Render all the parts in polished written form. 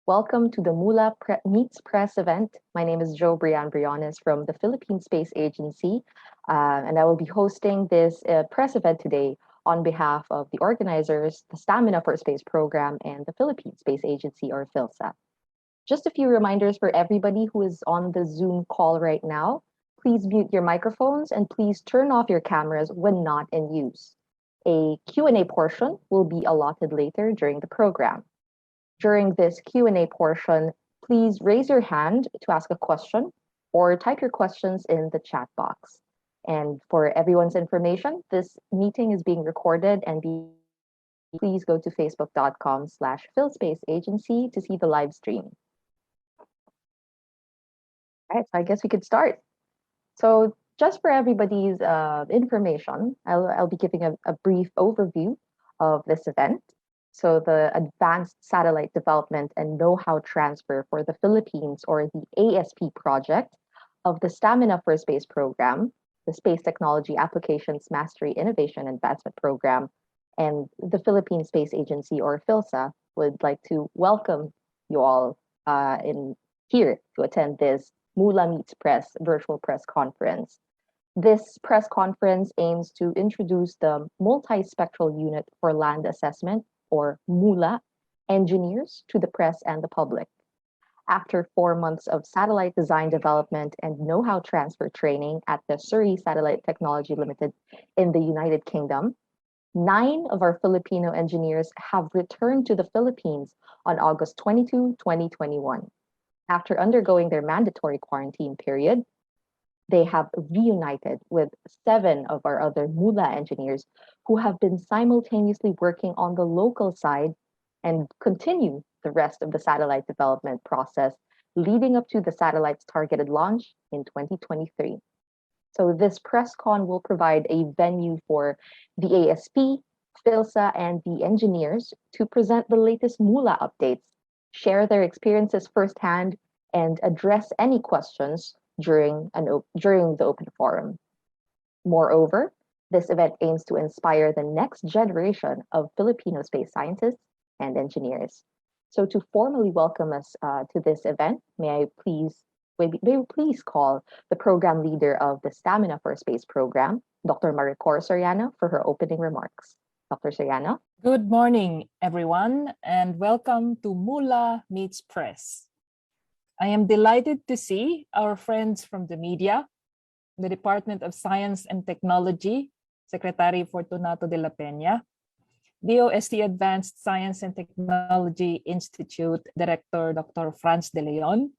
Welcome to the Meets Press event. My name is Jo Brian Briones from the Philippine Space Agency, and I will be hosting this press event today on behalf of the organizers, the Stamina for Space program, and the Philippine Space Agency, or PhilSA. Just a few reminders for everybody who is on the Zoom call right now. Please mute your microphones and please turn off your cameras when not in use. A Q&A portion will be allotted later during the program. During this Q&A portion, please raise your hand to ask a question or type your questions in the chat box. And for everyone's information, this meeting is being recorded and please go to facebook.com/philspaceagency to see the live stream. All right, so I guess we could start. So just for everybody's information, I'll be giving a brief overview of this event. So the Advanced Satellite Development and Know-how Transfer for the Philippines, or the ASP project of the Stamina for Space program, the Space Technology Applications Mastery Innovation Advancement Program, and the Philippine Space Agency, or PhilSA, would like to welcome you all in here to attend this Mula Meets Press virtual press conference. This press conference aims to introduce the Multispectral Unit for Land Assessment, or MULA, engineers to the press and the public. After 4 months of satellite design development and know-how transfer training at the Surrey Satellite Technology Limited in the United Kingdom, 9 of our Filipino engineers have returned to the Philippines on August 22, 2021. After undergoing their mandatory quarantine period, they have reunited with 7 of our other MULA engineers who have been simultaneously working on the local side and continue the rest of the satellite development process leading up to the satellite's targeted launch in 2023. So this press con will provide a venue for the ASP, PhilSA, and the engineers to present the latest MULA updates, share their experiences firsthand, and address any questions during the open forum. Moreover, this event aims to inspire the next generation of Filipino space scientists and engineers. So to formally welcome us to this event, may we please call the program leader of the Stamina for Space program, Dr. Maricor Soriano, for her opening remarks. Dr. Soriano. Good morning, everyone, and welcome to Mula Meets Press. I am delighted to see our friends from the media, the Department of Science and Technology, Secretary Fortunato de la Peña, DOST Advanced Science and Technology Institute Director Dr. Franz de Leon,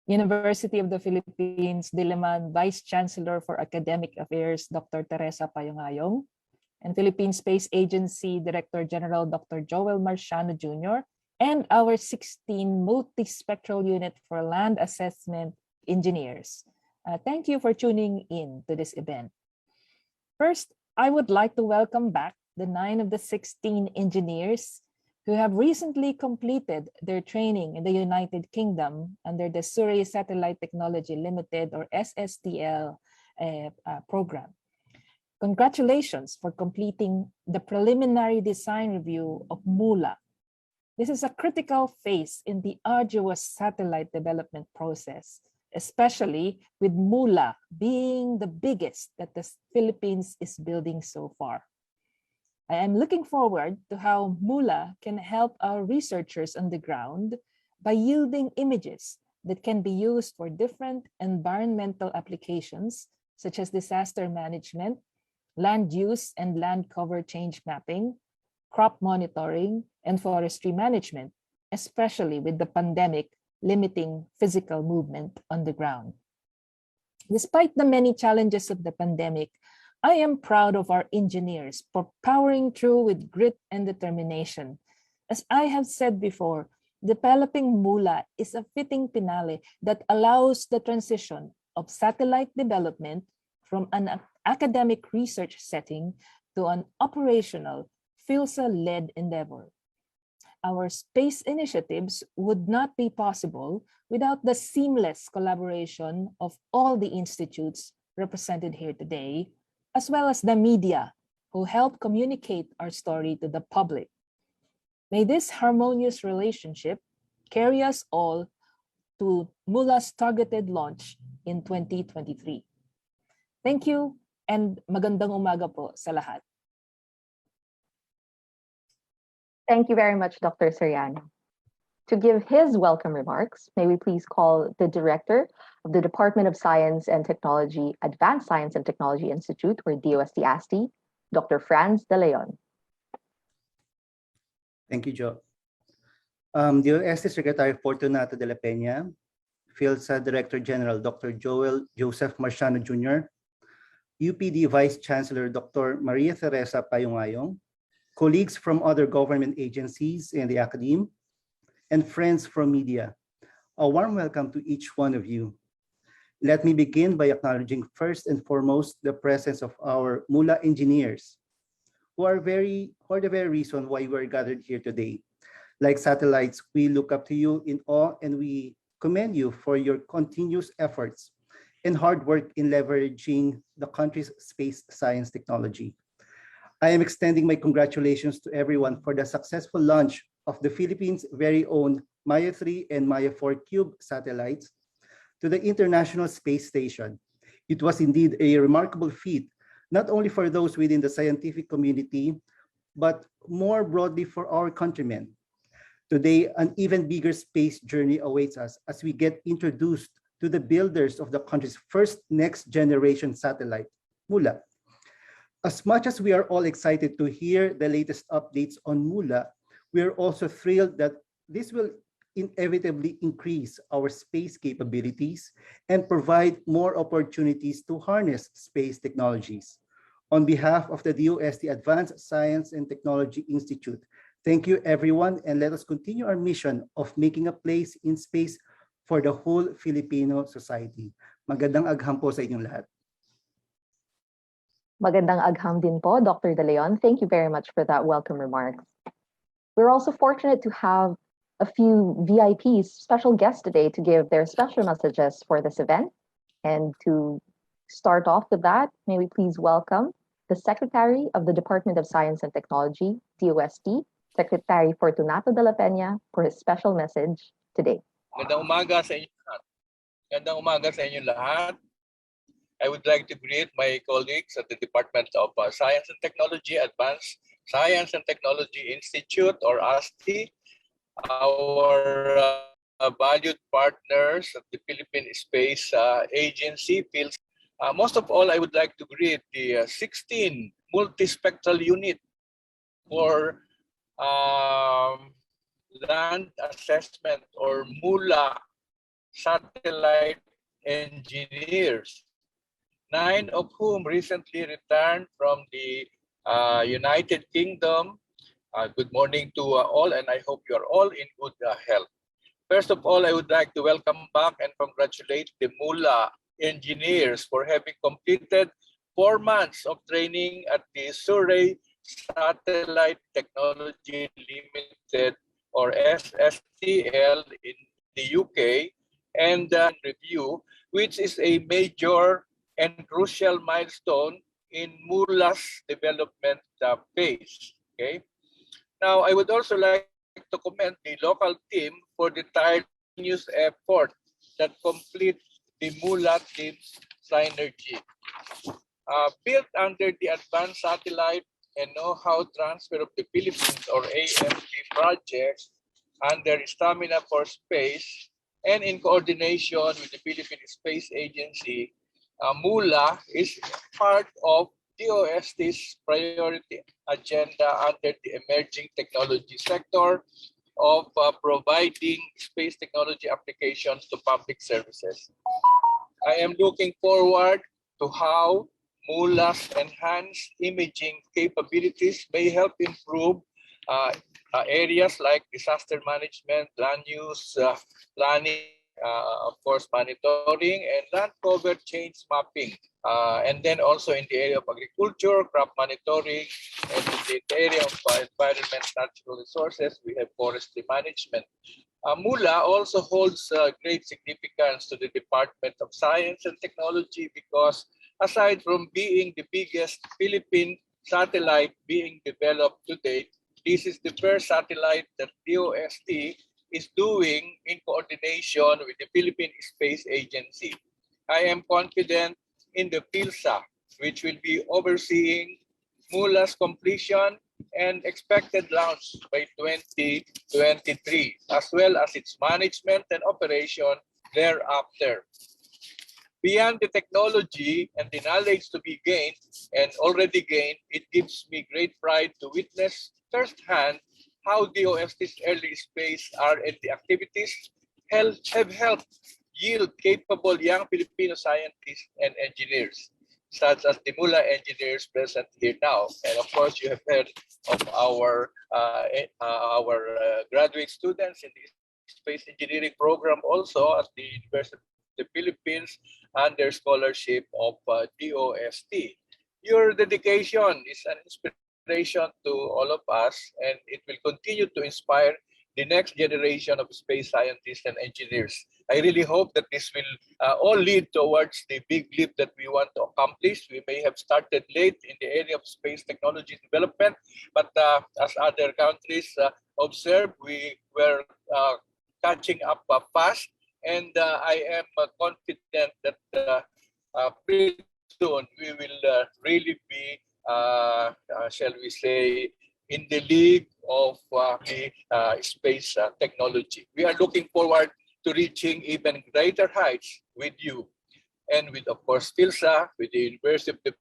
University of the Philippines Diliman Vice Chancellor for Academic Affairs Dr. Teresa Payongayong, and Philippine Space Agency Director General Dr. Joel Marciano Jr., and our 16 Multispectral Unit for Land Assessment engineers. Thank you for tuning in to this event. First, I would like to welcome back the 9 of the 16 engineers who have recently completed their training in the United Kingdom under the Surrey Satellite Technology Limited, or SSTL program. Congratulations for completing the preliminary design review of MULA. This is a critical phase in the arduous satellite development process, especially with MULA being the biggest that the Philippines is building so far. I am looking forward to how MULA can help our researchers on the ground by yielding images that can be used for different environmental applications, such as disaster management, land use and land cover change mapping, crop monitoring, and forestry management, especially with the pandemic limiting physical movement on the ground. Despite the many challenges of the pandemic, I am proud of our engineers for powering through with grit and determination. As I have said before, developing MULA is a fitting finale that allows the transition of satellite development from an academic research setting to an operational, PhilSA-led endeavor. Our space initiatives would not be possible without the seamless collaboration of all the institutes represented here today, as well as the media who help communicate our story to the public. May this harmonious relationship carry us all to Mula's targeted launch in 2023. Thank you and magandang umaga po sa lahat. Thank you very much, Dr. Soriano. To give his welcome remarks, may we please call the Director of the Department of Science and Technology, Advanced Science and Technology Institute, or DOST-ASTI, Dr. Franz De Leon. Thank you, Jo. DOST Secretary Fortunato de la Peña, PhilSA Director General Dr. Joel Joseph Marciano Jr., UPD Vice Chancellor Dr. Maria Teresa Payungayong, colleagues from other government agencies and the academe, and friends from media, a warm welcome to each one of you. Let me begin by acknowledging first and foremost the presence of our Mula engineers, who are the very reason why we're gathered here today. Like satellites, we look up to you in awe and we commend you for your continuous efforts and hard work in leveraging the country's space science technology. I am extending my congratulations to everyone for the successful launch of the Philippines' very own Maya 3 and Maya 4 Cube satellites to the International Space Station. It was indeed a remarkable feat, not only for those within the scientific community, but more broadly for our countrymen. Today, an even bigger space journey awaits us as we get introduced to the builders of the country's first next-generation satellite, Mula. As much as we are all excited to hear the latest updates on Mula, we are also thrilled that this will inevitably increase our space capabilities and provide more opportunities to harness space technologies. On behalf of the DOST Advanced Science and Technology Institute, thank you everyone, and let us continue our mission of making a place in space for the whole Filipino society. Magandang agham po sa inyong lahat. Magandang agham din po, Dr. De Leon. Thank you very much for that welcome remarks. We're also fortunate to have a few VIPs, special guests today, to give their special messages for this event. And to start off with that, may we please welcome the Secretary of the Department of Science and Technology, DOST, Secretary Fortunato de la Peña, for his special message today. Magandang umaga sa inyo lahat. Magandang umaga sa inyo lahat. I would like to greet my colleagues at the Department of Science and Technology, Advanced Science and Technology Institute, or ASTI, our valued partners at the Philippine Space Agency, PhilSA. Most of all, I would like to greet the 16 Multispectral Unit for land assessment, or MULA satellite engineers, 9 of whom recently returned from the United Kingdom. Good morning to all, and I hope you are all in good health. First of all, I would like to welcome back and congratulate the MULA engineers for having completed 4 months of training at the Surrey Satellite Technology Limited, or SSTL, in the UK, and review, which is a major and crucial milestone in MULA's development phase. Okay. Now, I would also like to commend the local team for the tireless effort that complete the MULA team's synergy. Built under the Advanced Satellite and Know-how Transfer of the Philippines, or AMP projects, under Stamina for Space, and in coordination with the Philippine Space Agency, MULA is part of DOST's priority agenda under the emerging technology sector of providing space technology applications to public services. I am looking forward to how MULA's enhanced imaging capabilities may help improve areas like disaster management, land use planning, of course, monitoring, and land cover change mapping. And then also in the area of agriculture, crop monitoring, and in the area of environment, natural resources, we have forestry management. MULA also holds great significance to the Department of Science and Technology because aside from being the biggest Philippine satellite being developed to date, this is the first satellite that DOST is doing in coordination with the Philippine Space Agency. I am confident in the PhilSA, which will be overseeing Mula's completion and expected launch by 2023, as well as its management and operation thereafter. Beyond the technology and the knowledge to be gained and already gained, it gives me great pride to witness firsthand how DOST's early space R&D activities have helped yield capable young Filipino scientists and engineers, such as the Mula engineers present here now. And of course, you have heard of our graduate students in the space engineering program also at the University of the Philippines under scholarship of DOST. Your dedication is an inspiration to all of us, and it will continue to inspire the next generation of space scientists and engineers. I really hope that this will all lead towards the big leap that we want to accomplish. We may have started late in the area of space technology development, but as other countries observe, we were catching up fast. And I am confident that pretty soon we will really be, shall we say, in the league of the space technology. We are looking forward to reaching even greater heights with you and with, of course, PhilSA, with the University of the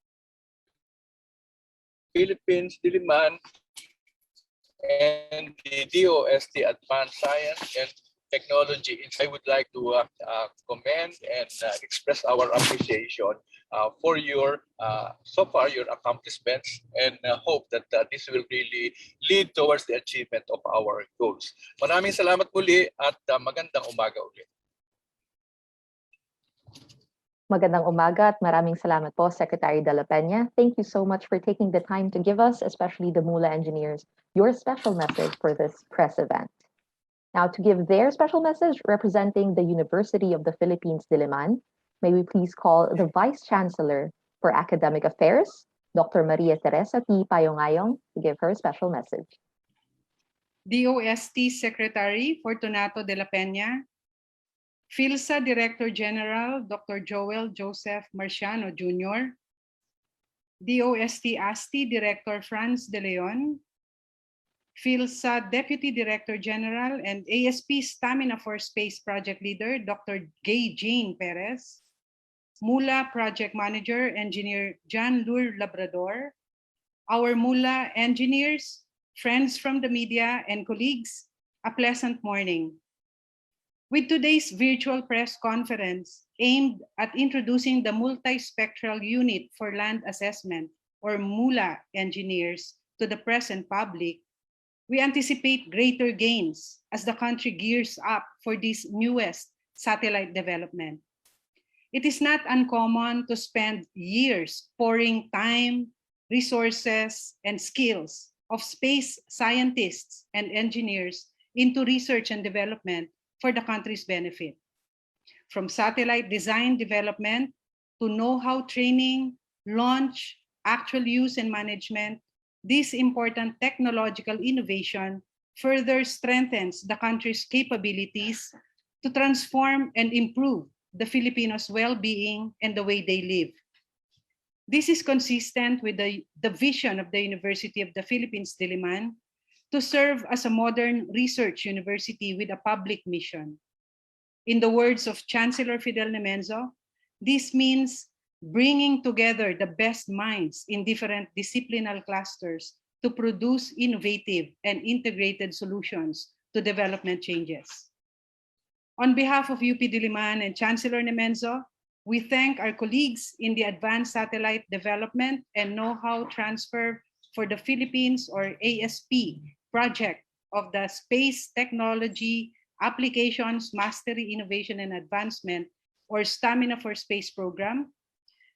Philippines, Diliman, and the DOST Advanced Science and Technology. I would like to commend and express our appreciation for your so far your accomplishments, and hope that this will really lead towards the achievement of our goals. Maraming salamat muli at magandang umaga ulit. Magandang umaga at maraming salamat po, Secretary de la Peña. Thank you so much for taking the time to give us, especially the Mula engineers, your special message for this press event. Now, to give their special message representing the University of the Philippines, Diliman, may we please call the Vice Chancellor for Academic Affairs, Dr. Maria Teresa T. Payongayong, to give her special message. DOST Secretary Fortunato de la Peña, PhilSA Director General Dr. Joel Joseph Marciano Jr., DOST-ASTI Director Franz De Leon, PhilSA Deputy Director General and ASP Stamina for Space Project Leader Dr. Gay Jean Perez, Mula Project Manager Engineer John Lur Labrador, our Mula engineers, friends from the media, and colleagues, a pleasant morning. With today's virtual press conference aimed at introducing the Multispectral Unit for Land Assessment, or Mula engineers, to the press and public, we anticipate greater gains as the country gears up for this newest satellite development. It is not uncommon to spend years pouring time, resources, and skills of space scientists and engineers into research and development for the country's benefit. From satellite design development to know-how training, launch, actual use and management, this important technological innovation further strengthens the country's capabilities to transform and improve the Filipinos' well-being and the way they live. This is consistent with the vision of the University of the Philippines, Diliman, to serve as a modern research university with a public mission. In the words of Chancellor Fidel Nemenzo, this means bringing together the best minds in different disciplinary clusters to produce innovative and integrated solutions to development changes. On behalf of UP Diliman and Chancellor Nemenzo, we thank our colleagues in the Advanced Satellite Development and Know-how Transfer for the Philippines, or ASP, project of the Space Technology Applications Mastery, Innovation and Advancement, or Stamina for Space program,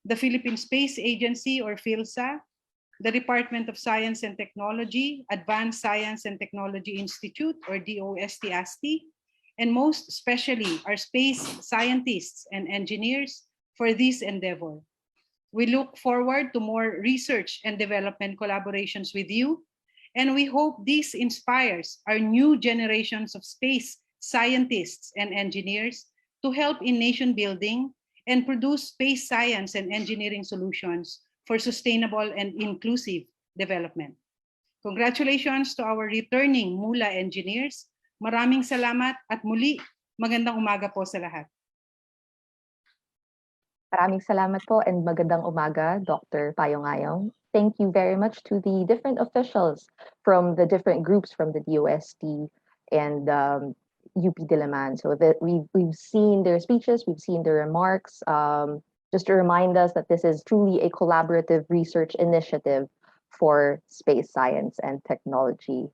the Philippine Space Agency, or PhilSA, the Department of Science and Technology, Advanced Science and Technology Institute, or DOST-ASTI, and most especially our space scientists and engineers for this endeavor. We look forward to more research and development collaborations with you, and we hope this inspires our new generations of space scientists, and engineers to help in nation building and produce space science and engineering solutions for sustainable and inclusive development. Congratulations to our returning Mula engineers. Maraming salamat at muli, magandang umaga po sa lahat. Maraming salamat po and magandang umaga, Dr. Payong-Ayong. Thank you very much to the different officials from the different groups from the DOST and UP Diliman. So that we've seen their speeches, we've seen their remarks, just to remind us that this is truly a collaborative research initiative for space science and technology.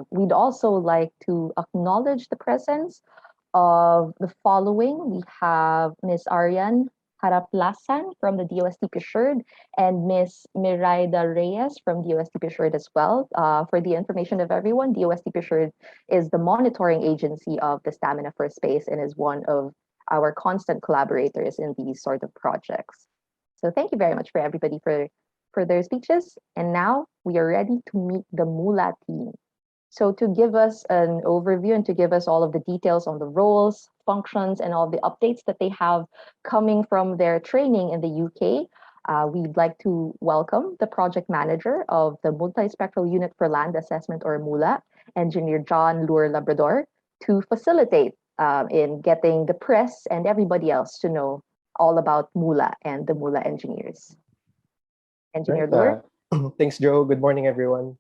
We'd also like to acknowledge the presence of the following. We have Ms. Arian Haraplasan from the DOST Pictured and Ms. Miraida Reyes from DOST Pictured as well. For the information of everyone, DOST Pictured is the monitoring agency of the Stamina for Space and is one of our constant collaborators in these sort of projects. So thank you very much for everybody for their speeches. And now we are ready to meet the Mula team. So to give us an overview and to give us all of the details on the roles, functions, and all the updates that they have coming from their training in the UK, we'd like to welcome the project manager of the Multispectral Unit for Land Assessment, or Mula, Engineer John Lure Labrador, to facilitate in getting the press and everybody else to know all about Mula and the Mula engineers. Engineer Lure? Thanks, Joe. Good morning, everyone.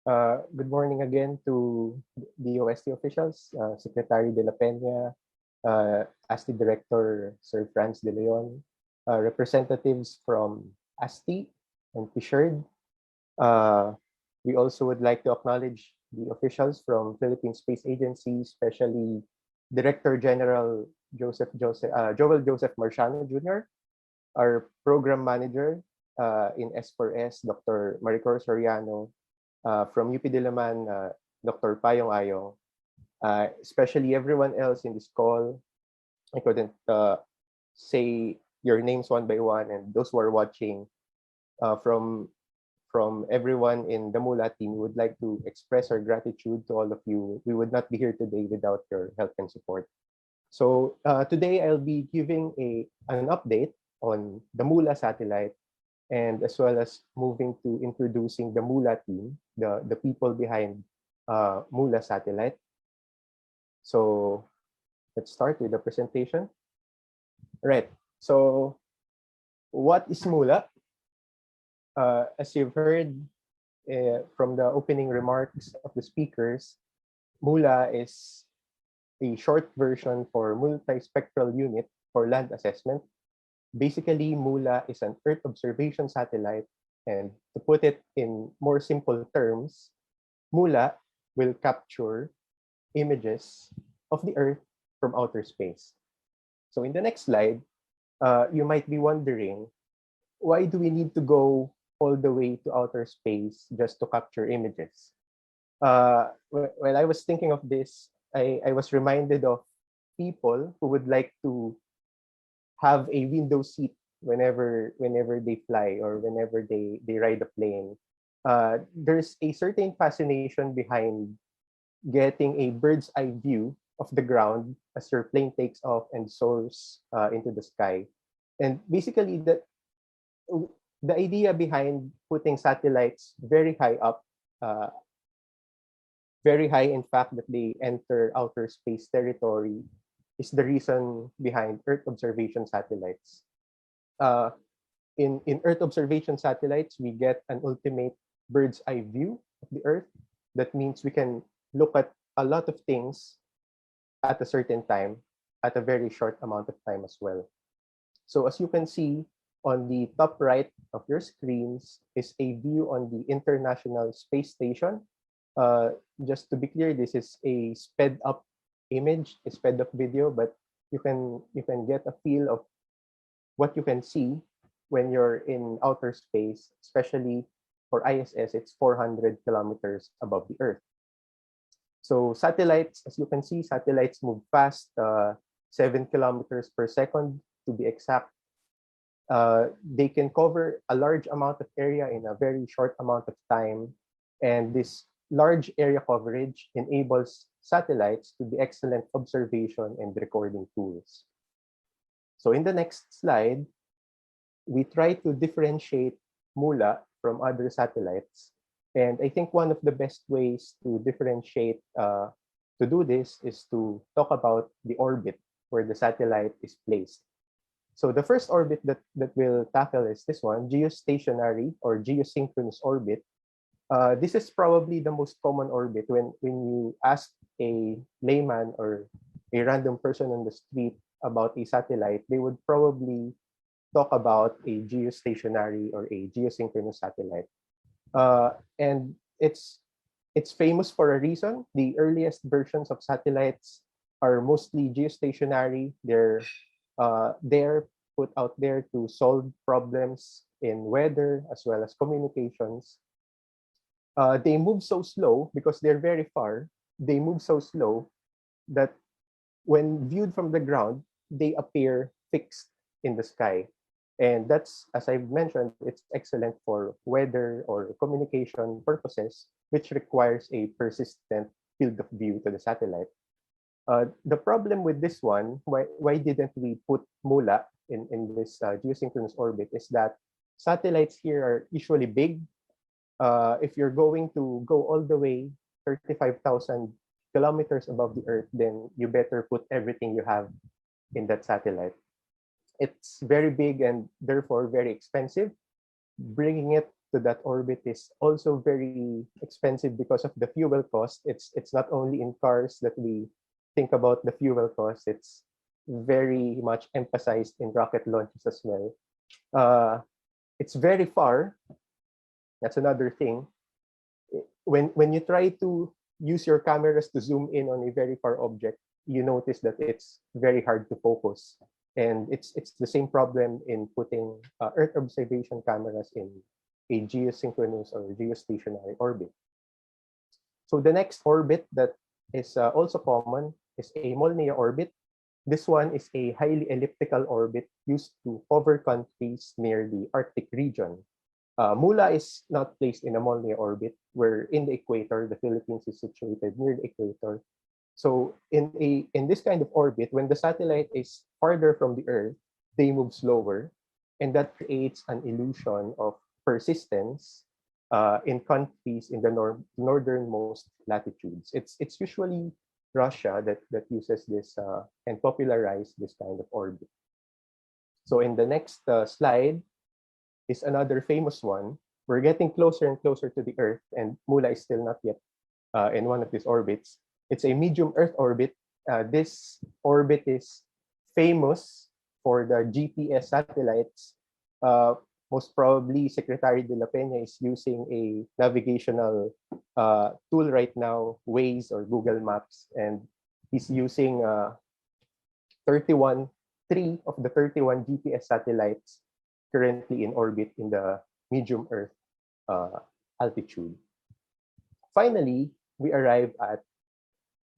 Good morning again to the DOST officials, Secretary de la Peña, ASTI Director Sir Franz de Leon, representatives from ASTI and Pictured. We also would like to acknowledge the officials from Philippine Space Agency, especially Director General Joel Joseph Marciano Jr., our Program Manager in S4S, Dr. Maricor Soriano, from UP Diliman, Dr. Payong-Ayong, especially everyone else in this call. I couldn't say your names one by one, and those who are watching, from everyone in the Mula team, we would like to express our gratitude to all of you. We would not be here today without your help and support. So today I'll be giving an update on the Mula satellite, and as well as moving to introducing the Mula team, the people behind Mula satellite. So let's start with the presentation. Right. So what is Mula? As you've heard from the opening remarks of the speakers, Mula is a short version for Multispectral Unit for Land Assessment. Basically, Mula is an Earth observation satellite, and to put it in more simple terms, Mula will capture images of the Earth from outer space. So in the next slide, you might be wondering, why do we need to go all the way to outer space just to capture images? When I was thinking of this, I was reminded of people who would like to have a window seat whenever they fly or whenever they ride a plane. There's a certain fascination behind getting a bird's eye view of the ground as your plane takes off and soars into the sky. And basically, the idea behind putting satellites very high up, very high in fact that they enter outer space territory, is the reason behind Earth observation satellites. In Earth observation satellites, we get an ultimate bird's eye view of the Earth. That means we can look at a lot of things at a certain time, at a very short amount of time as well. So as you can see on the top right of your screens is a view on the International Space Station. Just to be clear, this is a sped up image, a sped up video, but you can get a feel of what you can see when you're in outer space, especially for ISS, it's 400 kilometers above the Earth. So satellites, as you can see, satellites move fast, 7 kilometers per second to be exact. They can cover a large amount of area in a very short amount of time. And this large area coverage enables satellites to be excellent observation and recording tools. So in the next slide, we try to differentiate Mula from other satellites. And I think one of the best ways to differentiate, to do this, is to talk about the orbit where the satellite is placed. So the first orbit that we'll tackle is this one, geostationary or geosynchronous orbit. This is probably the most common orbit. When you ask a layman or a random person on the street about a satellite, they would probably talk about a geostationary or a geosynchronous satellite. And it's famous for a reason. The earliest versions of satellites are mostly geostationary. They're put out there to solve problems in weather as well as communications. They move so slow because they're very far. They move so slow that when viewed from the ground, they appear fixed in the sky. And that's, as I've mentioned, it's excellent for weather or communication purposes, which requires a persistent field of view to the satellite. The problem with this one, why didn't we put Mula in this geosynchronous orbit, is that satellites here are usually big. If you're going to go all the way 35,000 kilometers above the Earth, then you better put everything you have in that satellite. It's very big and therefore very expensive. Bringing it to that orbit is also very expensive because of the fuel cost. It's not only in cars that we think about the fuel cost, it's very much emphasized in rocket launches as well. It's very far. That's another thing. When you try to use your cameras to zoom in on a very far object, you notice that it's very hard to focus. And it's the same problem in putting Earth observation cameras in a geosynchronous or geostationary orbit. So the next orbit that is also common is Ammonia Orbit. This one is a highly elliptical orbit used to hover countries near the Arctic region. Mula is not placed in Ammonia Orbit. We're in the equator. The Philippines is situated near the equator. So in this kind of orbit, when the satellite is farther from the Earth, they move slower, and that creates an illusion of persistence in countries in the northernmost latitudes. It's usually Russia that uses this and popularized this kind of orbit. So in the next slide is another famous one. We're getting closer and closer to the Earth, and Mula is still not yet in one of these orbits. It's a medium Earth orbit. This orbit is famous for the GPS satellites. Most probably, Secretary de la Peña is using a navigational tool right now, Waze or Google Maps, and he's using 3 of the 31 GPS satellites currently in orbit in the medium Earth altitude. Finally, we arrive at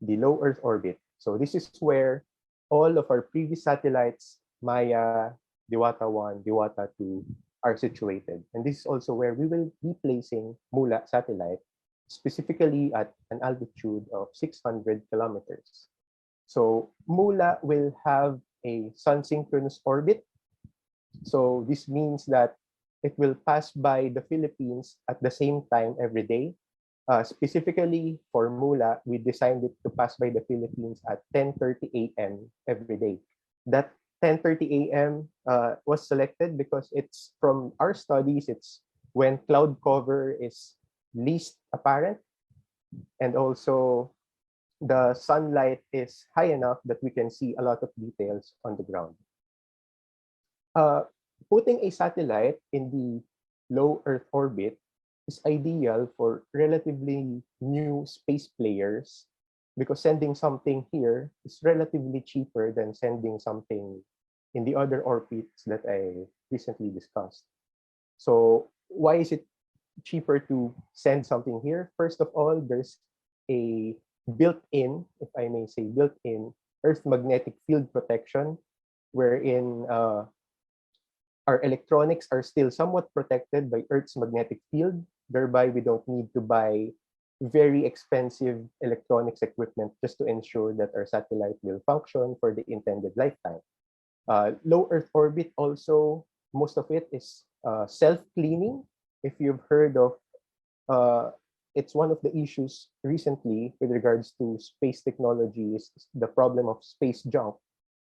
the low Earth orbit. So this is where all of our previous satellites, Maya, Diwata 1, Diwata 2, are situated. And this is also where we will be placing Mula satellite, specifically at an altitude of 600 kilometers. So Mula will have a sun-synchronous orbit. So this means that it will pass by the Philippines at the same time every day. Specifically for Mula, we designed it to pass by the Philippines at 10:30 a.m. every day. That 10:30 a.m. Was selected because it's from our studies, it's when cloud cover is least apparent, and also the sunlight is high enough that we can see a lot of details on the ground. Putting a satellite in the low Earth orbit is ideal for relatively new space players because sending something here is relatively cheaper than sending something in the other orbits that I recently discussed. So why is it cheaper to send something here? First of all, there's a built-in, if I may say, built-in Earth magnetic field protection, wherein our electronics are still somewhat protected by Earth's magnetic field. Thereby, we don't need to buy very expensive electronics equipment just to ensure that our satellite will function for the intended lifetime. Low Earth orbit also, most of it is self-cleaning. If you've heard of, it's one of the issues recently with regards to space technology is the problem of space junk.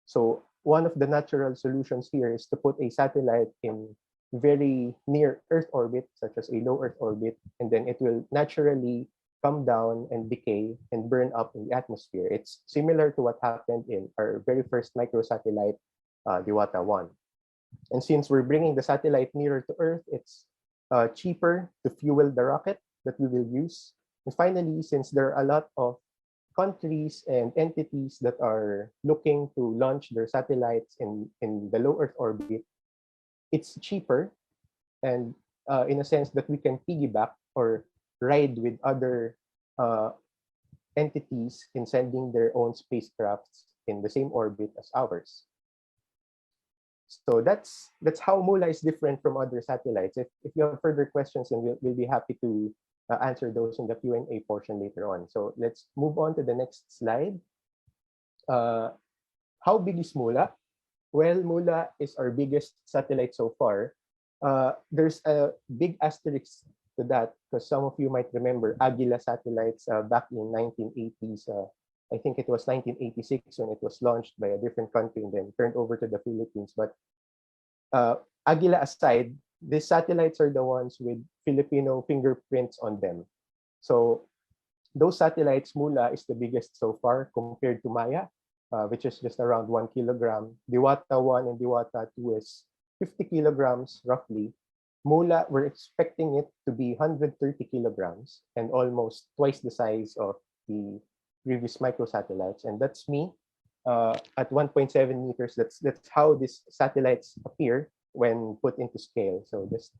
So one of the natural solutions here is to put a satellite in very near Earth orbit, such as a low Earth orbit, and then it will naturally come down and decay and burn up in the atmosphere. It's similar to what happened in our very first microsatellite, Diwata 1. And since we're bringing the satellite nearer to Earth, it's cheaper to fuel the rocket that we will use. And finally, since there are a lot of countries and entities that are looking to launch their satellites in the low Earth orbit, it's cheaper and in a sense that we can piggyback or ride with other entities in sending their own spacecrafts in the same orbit as ours. So that's how Mula is different from other satellites. If you have further questions, then we'll be happy to answer those in the Q&A portion later on. So let's move on to the next slide. How big is Mula? Well, Mula is our biggest satellite so far. There's a big asterisk to that because some of you might remember Agila satellites back in 1980s. I think it was 1986 when it was launched by a different country and then turned over to the Philippines. But Agila aside, these satellites are the ones with Filipino fingerprints on them. So those satellites, Mula is the biggest so far compared to Maya, which is just around 1 kilogram. Diwata 1 and Diwata 2 is 50 kilograms roughly. Mula, we're expecting it to be 130 kilograms and almost twice the size of the previous microsatellites. And that's me at 1.7 meters. That's how these satellites appear when put into scale. So just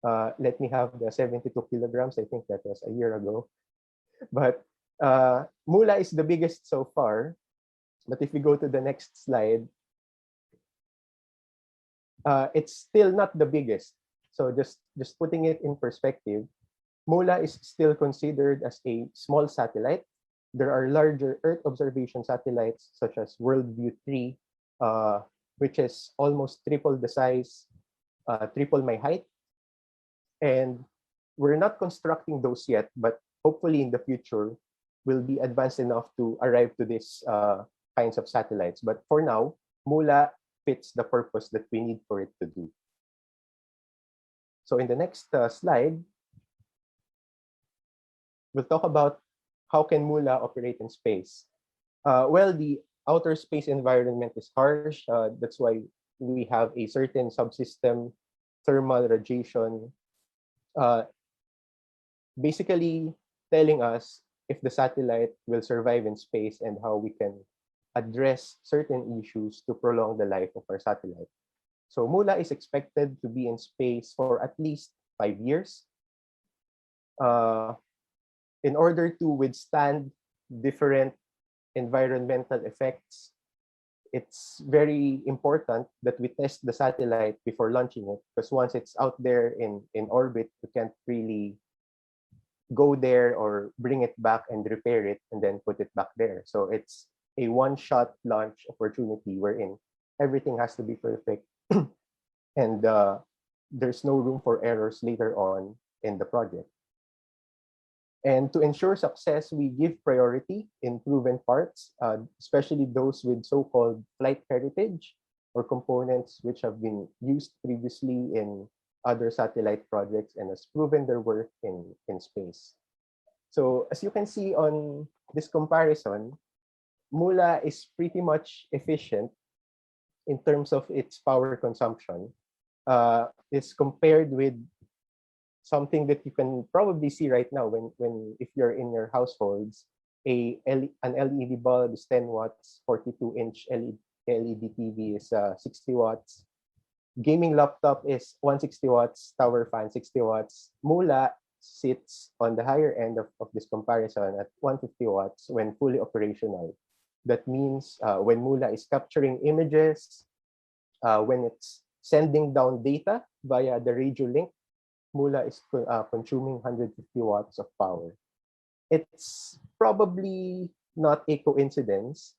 let me have the 72 kilograms. I think that was a year ago. But Mula is the biggest so far. But if we go to the next slide, it's still not the biggest. So just putting it in perspective, Mula is still considered as a small satellite. There are larger Earth observation satellites such as Worldview 3, which is almost triple the size, triple my height. And we're not constructing those yet, but hopefully in the future, we'll be advanced enough to arrive to these kinds of satellites. But for now, Mula fits the purpose that we need for it to do. So in the next slide, we'll talk about how can Mula operate in space. Well, the outer space environment is harsh. That's why we have a certain subsystem, thermal radiation, basically telling us if the satellite will survive in space and how we can address certain issues to prolong the life of our satellite. So Mula is expected to be in space for at least 5 years. In order to withstand different environmental effects, it's very important that we test the satellite before launching it, because once it's out there in orbit, we can't really go there or bring it back and repair it and then put it back there. So it's a one-shot launch opportunity wherein everything has to be perfect and there's no room for errors later on in the project. And to ensure success, we give priority in proven parts, especially those with so-called flight heritage or components which have been used previously in other satellite projects and has proven their worth in space. So as you can see on this comparison, Mula is pretty much efficient in terms of its power consumption. It's compared with something that you can probably see right now when if you're in your households, an LED bulb is 10 watts, 42-inch LED TV is 60 watts, gaming laptop is 160 watts, tower fan 60 watts. Mula sits on the higher end of this comparison at 150 watts when fully operational. That means when Mula is capturing images, when it's sending down data via the radio link, Mula is consuming 150 watts of power. it's probably not a coincidence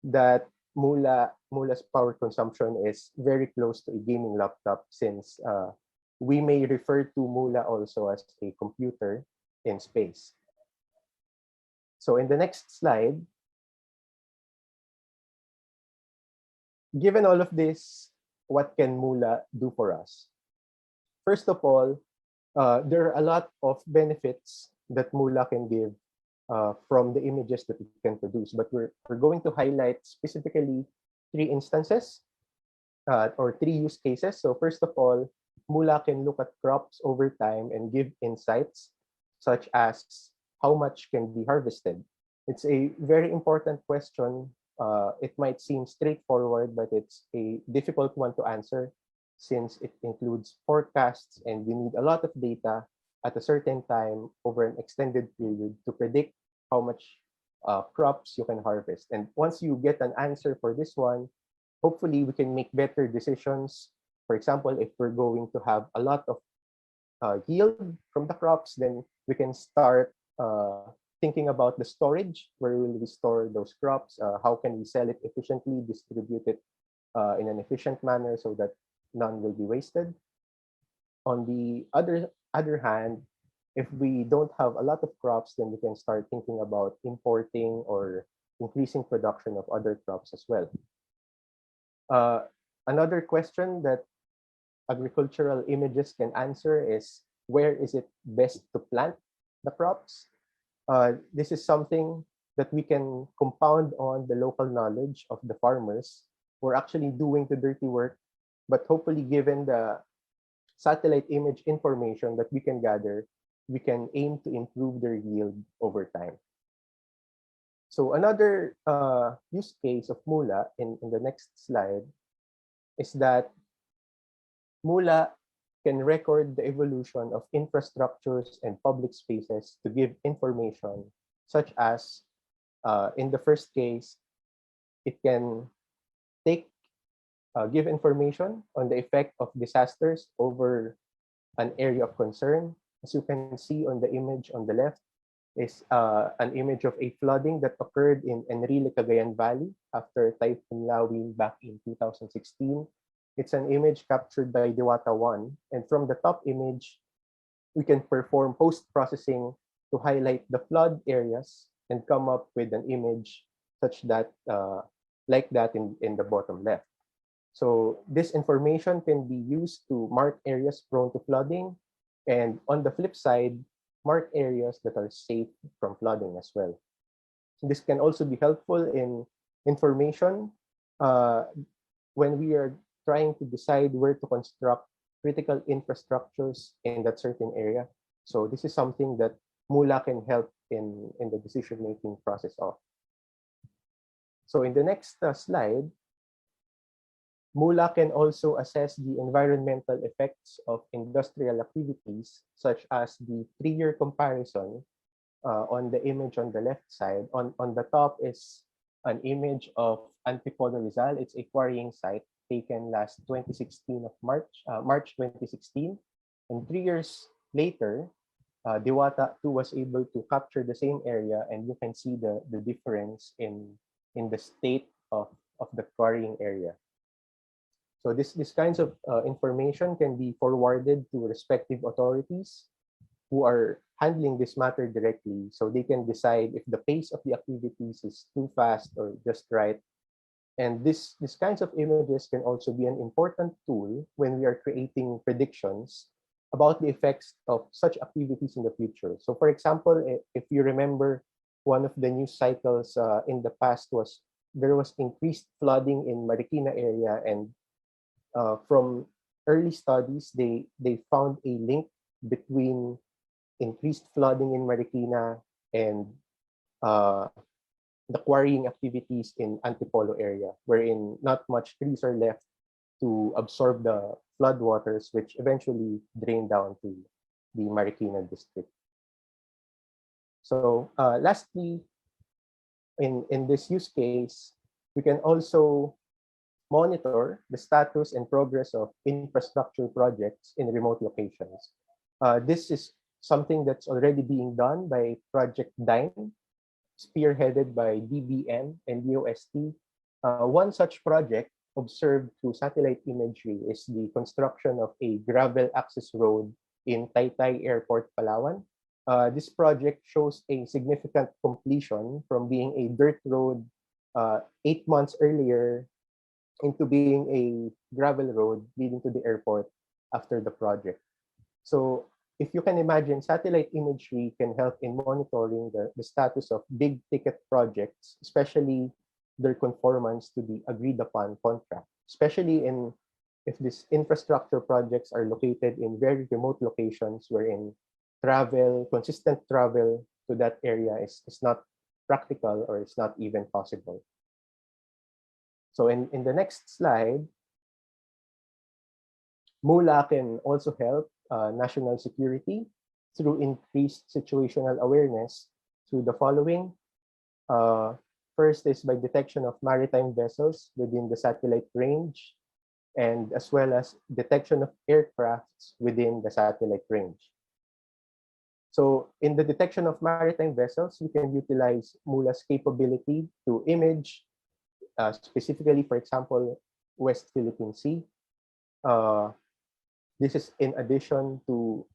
that Mula's power consumption is very close to a gaming laptop, since we may refer to Mula also as a computer in space. So in the next slide, given all of this, what can Mula do for us? First of all, there are a lot of benefits that Mula can give from the images that it can produce, but we're going to highlight specifically three instances or three use cases. So first of all, Mula can look at crops over time and give insights such as how much can be harvested. It's a very important question. It might seem straightforward, but it's a difficult one to answer since it includes forecasts and you need a lot of data at a certain time over an extended period to predict how much crops you can harvest. And once you get an answer for this one, hopefully we can make better decisions. For example, if we're going to have a lot of yield from the crops, then we can start thinking about the storage. Where will we store those crops? How can we sell it efficiently, distribute it in an efficient manner so that none will be wasted? On the other hand, if we don't have a lot of crops, then we can start thinking about importing or increasing production of other crops as well. Another question that agricultural images can answer is, where is it best to plant the crops? This is something that we can compound on the local knowledge of the farmers. We're actually doing the dirty work, but hopefully given the satellite image information that we can gather, we can aim to improve their yield over time. So another use case of Mula in the next slide is that Mula can record the evolution of infrastructures and public spaces to give information, such as in the first case, it can give information on the effect of disasters over an area of concern. As you can see on the image on the left is an image of a flooding that occurred in Enrile, Cagayan Valley after Typhoon Lawi back in 2016. It's an image captured by Diwata 1. And from the top image, we can perform post-processing to highlight the flood areas and come up with an image such that, like that in the bottom left. So this information can be used to mark areas prone to flooding, and on the flip side, mark areas that are safe from flooding as well. This can also be helpful in information when we are trying to decide where to construct critical infrastructures in that certain area. So this is something that Mula can help in the decision-making process of. So in the next slide, Mula can also assess the environmental effects of industrial activities, such as the 3-year comparison on the image on the left side. On the top is an image of Antipolo Rizal. It's a quarrying site taken last 2016 of March 2016. And 3 years later, Diwata 2 was able to capture the same area, and you can see the difference in the state of the quarrying area. So this kinds of information can be forwarded to respective authorities who are handling this matter directly, so they can decide if the pace of the activities is too fast or just right. And these kinds of images can also be an important tool when we are creating predictions about the effects of such activities in the future. So for example, if you remember, one of the news cycles in the past was there was increased flooding in Marikina area, and from early studies, they found a link between increased flooding in Marikina and the quarrying activities in Antipolo area, wherein not much trees are left to absorb the floodwaters, which eventually drain down to the Marikina district. So lastly, in this use case, we can also monitor the status and progress of infrastructure projects in remote locations. This is something that's already being done by Project DIME, spearheaded by DBM and DOST. One such project observed through satellite imagery is the construction of a gravel access road in Taytay Airport, Palawan. This project shows a significant completion from being a dirt road 8 months earlier into being a gravel road leading to the airport after the project. So if you can imagine, satellite imagery can help in monitoring the status of big ticket projects, especially their conformance to the agreed upon contract, especially if these infrastructure projects are located in very remote locations wherein consistent travel to that area is not practical or it's not even possible. So in the next slide, Mula can also help national security through increased situational awareness through the following. First is by detection of maritime vessels within the satellite range, and as well as detection of aircrafts within the satellite range. So in the detection of maritime vessels, we can utilize Mula's capability to image, specifically, for example, West Philippine Sea. This is in addition to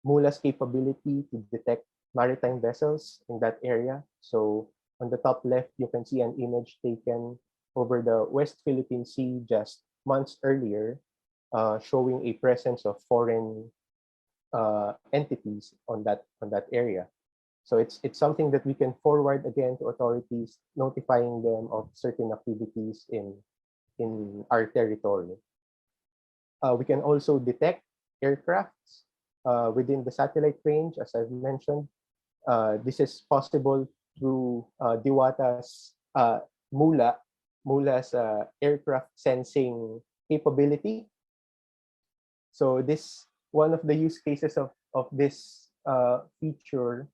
Mula's capability to detect maritime vessels in that area. So on the top left, you can see an image taken over the West Philippine Sea just months earlier, showing a presence of foreign entities on that area. So it's something that we can forward again to authorities, notifying them of certain activities in our territory. We can also detect aircrafts within the satellite range, as I've mentioned. This is possible through Diwata's Mula's aircraft sensing capability. So one of the use cases of this feature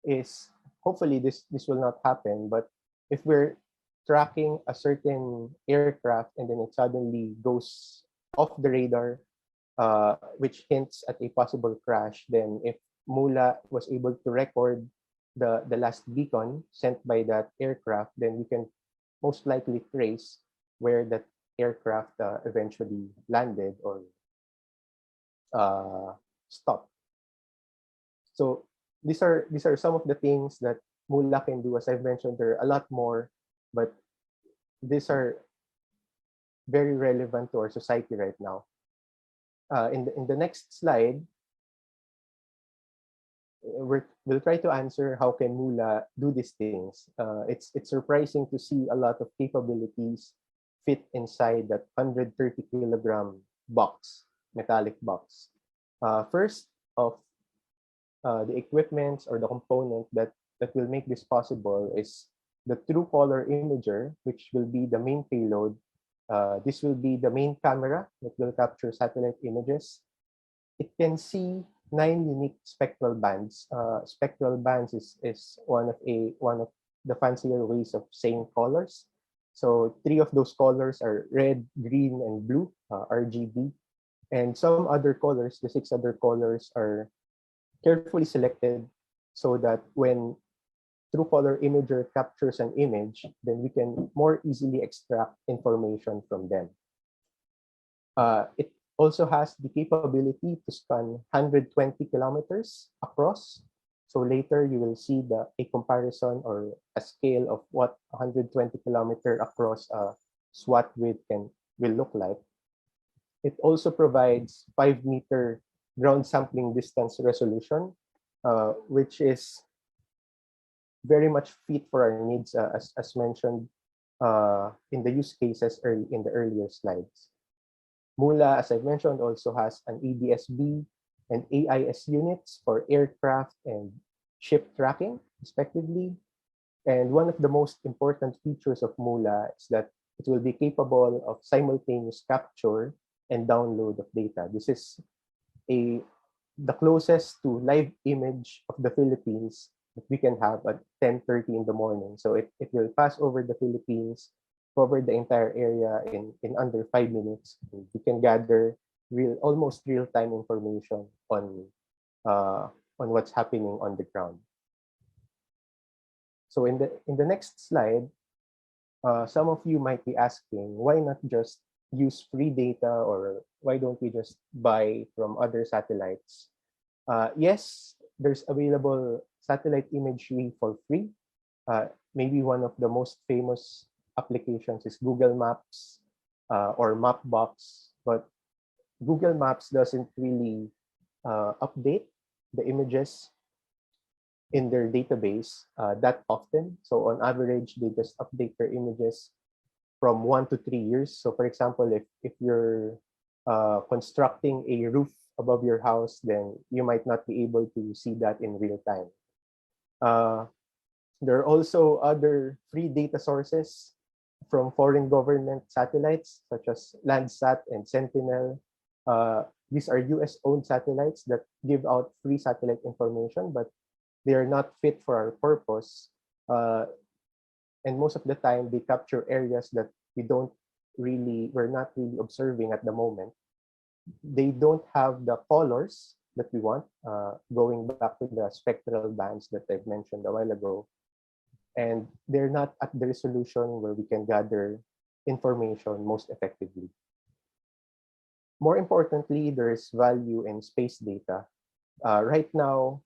is, hopefully this will not happen, but if we're tracking a certain aircraft and then it suddenly goes off the radar, which hints at a possible crash, then if Mula was able to record the last beacon sent by that aircraft, then we can most likely trace where that aircraft eventually landed or stopped. So these are some of the things that Mula can do. As I've mentioned, there are a lot more, but these are very relevant to our society right now. In the next slide, we'll try to answer how can Mula do these things. It's surprising to see a lot of capabilities fit inside that 130-kilogram box, metallic box. First of the equipments or the component that will make this possible is the true color imager, which will be the main payload. This will be the main camera that will capture satellite images. It can see 9 unique spectral bands. Spectral bands is one of the fancier ways of saying colors. So 3 of those colors are red, green, and blue, RGB. And some other colors, the 6 other colors, are carefully selected so that when true color imager captures an image, then we can more easily extract information from them. It also has the capability to scan 120 kilometers across. So later you will see a comparison or a scale of what 120 kilometer across SWAT width will look like. It also provides 5-meter ground sampling distance resolution, which is very much fit for our needs, as mentioned in the use cases in the earlier slides. Mula, as I mentioned, also has an ADS-B and AIS units for aircraft and ship tracking, respectively. And one of the most important features of Mula is that it will be capable of simultaneous capture and download of data. This is the closest to live image of the Philippines that we can have at 10:30 in the morning. So it will pass over the Philippines, cover the entire area in under 5 minutes. We can gather almost real-time information on on what's happening on the ground. So in the next slide, some of you might be asking, why not just use free data, or why don't we just buy from other satellites? Yes, there's available satellite imagery for free. Maybe one of the most famous applications is Google Maps or Mapbox, but Google Maps doesn't really update the images in their database that often. So on average, they just update their images from 1 to 3 years. So for example, if you're constructing a roof above your house, then you might not be able to see that in real time. There are also other free data sources from foreign government satellites, such as Landsat and Sentinel. These are US-owned satellites that give out free satellite information, but they are not fit for our purpose. And most of the time, they capture areas that we're not really observing at the moment. They don't have the colors that we want, going back to the spectral bands that I've mentioned a while ago. And they're not at the resolution where we can gather information most effectively. More importantly, there is value in space data. Right now,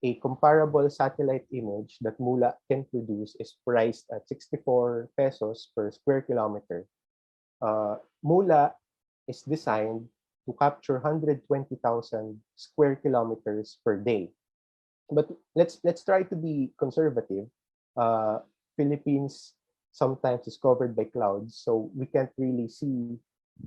a comparable satellite image that Mula can produce is priced at 64 pesos per square kilometer. Mula is designed to capture 120,000 square kilometers per day. But let's try to be conservative. Philippines sometimes is covered by clouds, so we can't really see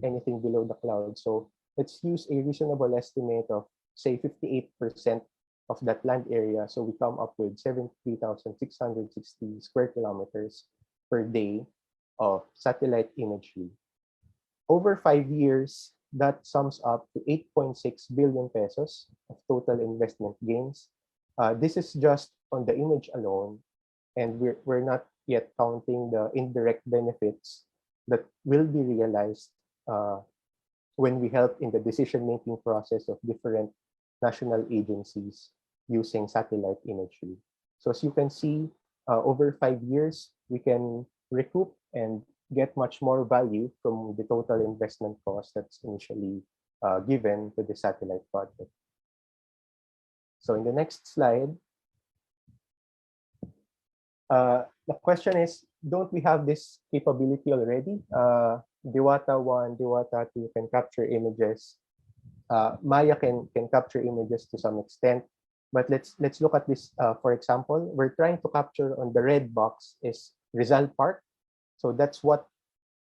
anything below the clouds. So let's use a reasonable estimate of, say, 58% of that land area. So we come up with 73,660 square kilometers per day of satellite imagery. Over 5 years, that sums up to 8.6 billion pesos of total investment gains. This is just on the image alone, and we're not yet counting the indirect benefits that will be realized when we help in the decision-making process of different national agencies using satellite imagery. So as you can see, over 5 years, we can recoup and get much more value from the total investment cost that's initially given to the satellite project. So in the next slide, the question is, don't we have this capability already? Diwata 1, Diwata 2 can capture images. Maya can capture images to some extent. But let's look at this. For example, we're trying to capture on the red box is Rizal Park. So that's what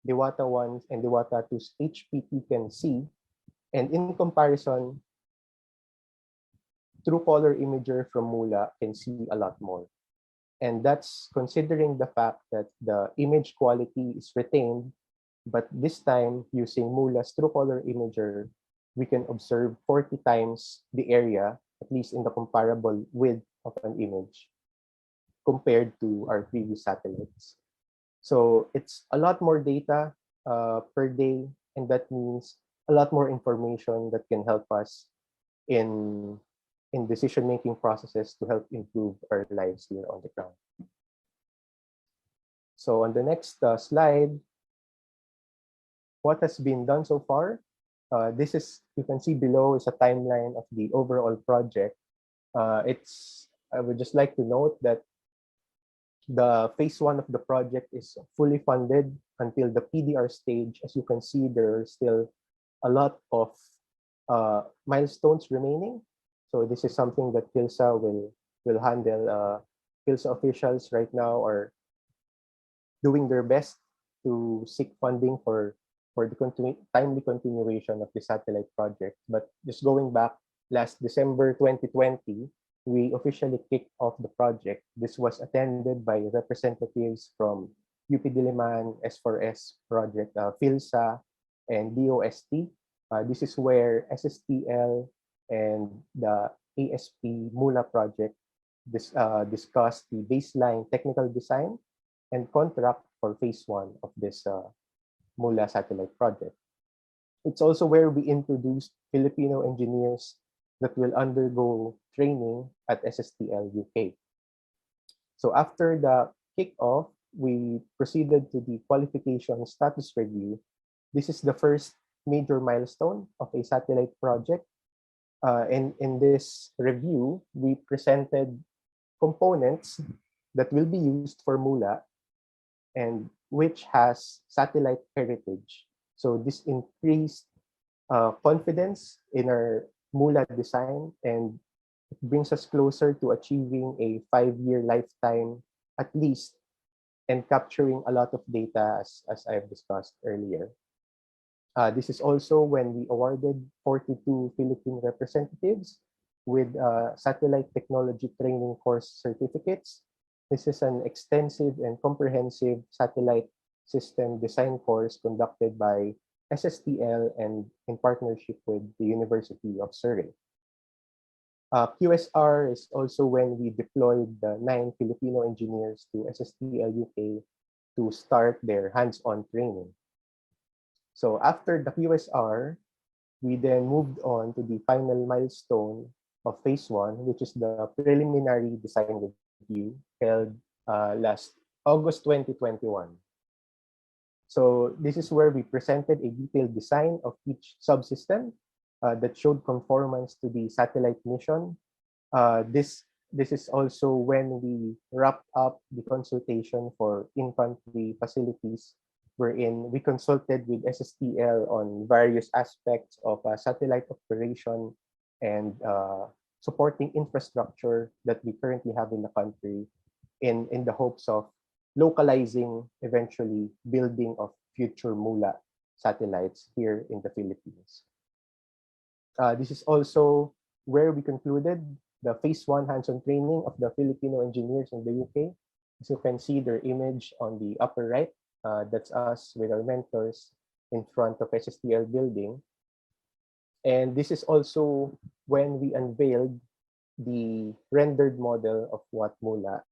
Diwata 1 and Diwata 2's HPT can see. And in comparison, True Color Imager from Mula can see a lot more. And that's considering the fact that the image quality is retained, but this time using Mula's True Color Imager, we can observe 40 times the area, at least in the comparable width of an image, compared to our previous satellites. So it's a lot more data per day, and that means a lot more information that can help us in decision-making processes to help improve our lives here on the ground. So on the next slide, what has been done so far? This is, you can see below, is a timeline of the overall project. I would just like to note that the phase 1 of the project is fully funded until the PDR stage. As you can see, there are still a lot of milestones remaining. So this is something that PhilSA will handle. PhilSA officials right now are doing their best to seek funding for the timely continuation of the satellite project. But just going back, last December 2020, we officially kicked off the project. This was attended by representatives from UP Diliman, S4S project, PhilSA, and DOST. This is where SSTL and the ASP Mula project discussed the baseline technical design and contract for phase 1 of this Mula satellite project. It's also where we introduced Filipino engineers that will undergo training at SSTL UK. So after the kickoff, we proceeded to the qualification status review. This is the first major milestone of a satellite project. And in this review, we presented components that will be used for Mula and which has satellite heritage. So this increased confidence in our Mula design, and it brings us closer to achieving a 5-year lifetime at least and capturing a lot of data as I've discussed earlier. This is also when we awarded 42 Philippine representatives with satellite technology training course certificates. This is an extensive and comprehensive satellite system design course conducted by SSTL and in partnership with the University of Surrey. QSR is also when we deployed the 9 Filipino engineers to SSTL UK to start their hands-on training. So after the QSR, we then moved on to the final milestone of phase 1, which is the preliminary design review held last August 2021. So this is where we presented a detailed design of each subsystem that showed conformance to the satellite mission. This is also when we wrapped up the consultation for infantry facilities, wherein we consulted with SSTL on various aspects of satellite operation and supporting infrastructure that we currently have in the country in the hopes of localizing, eventually, building of future Mula satellites here in the Philippines. This is also where we concluded the phase 1 hands-on training of the Filipino engineers in the UK. As you can see their image on the upper right, that's us with our mentors in front of SSTL building. And this is also when we unveiled the rendered model of what Mula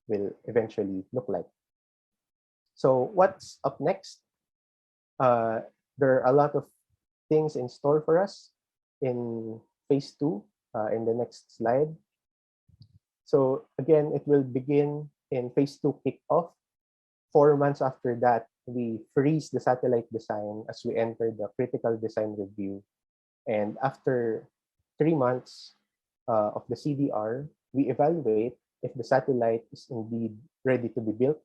will eventually look like. So what's up next? There are a lot of things in store for us in phase 2 in the next slide. So again, it will begin in phase 2 kickoff. 4 months after that, we freeze the satellite design as we enter the critical design review. And after 3 months of the CDR, we evaluate if the satellite is indeed ready to be built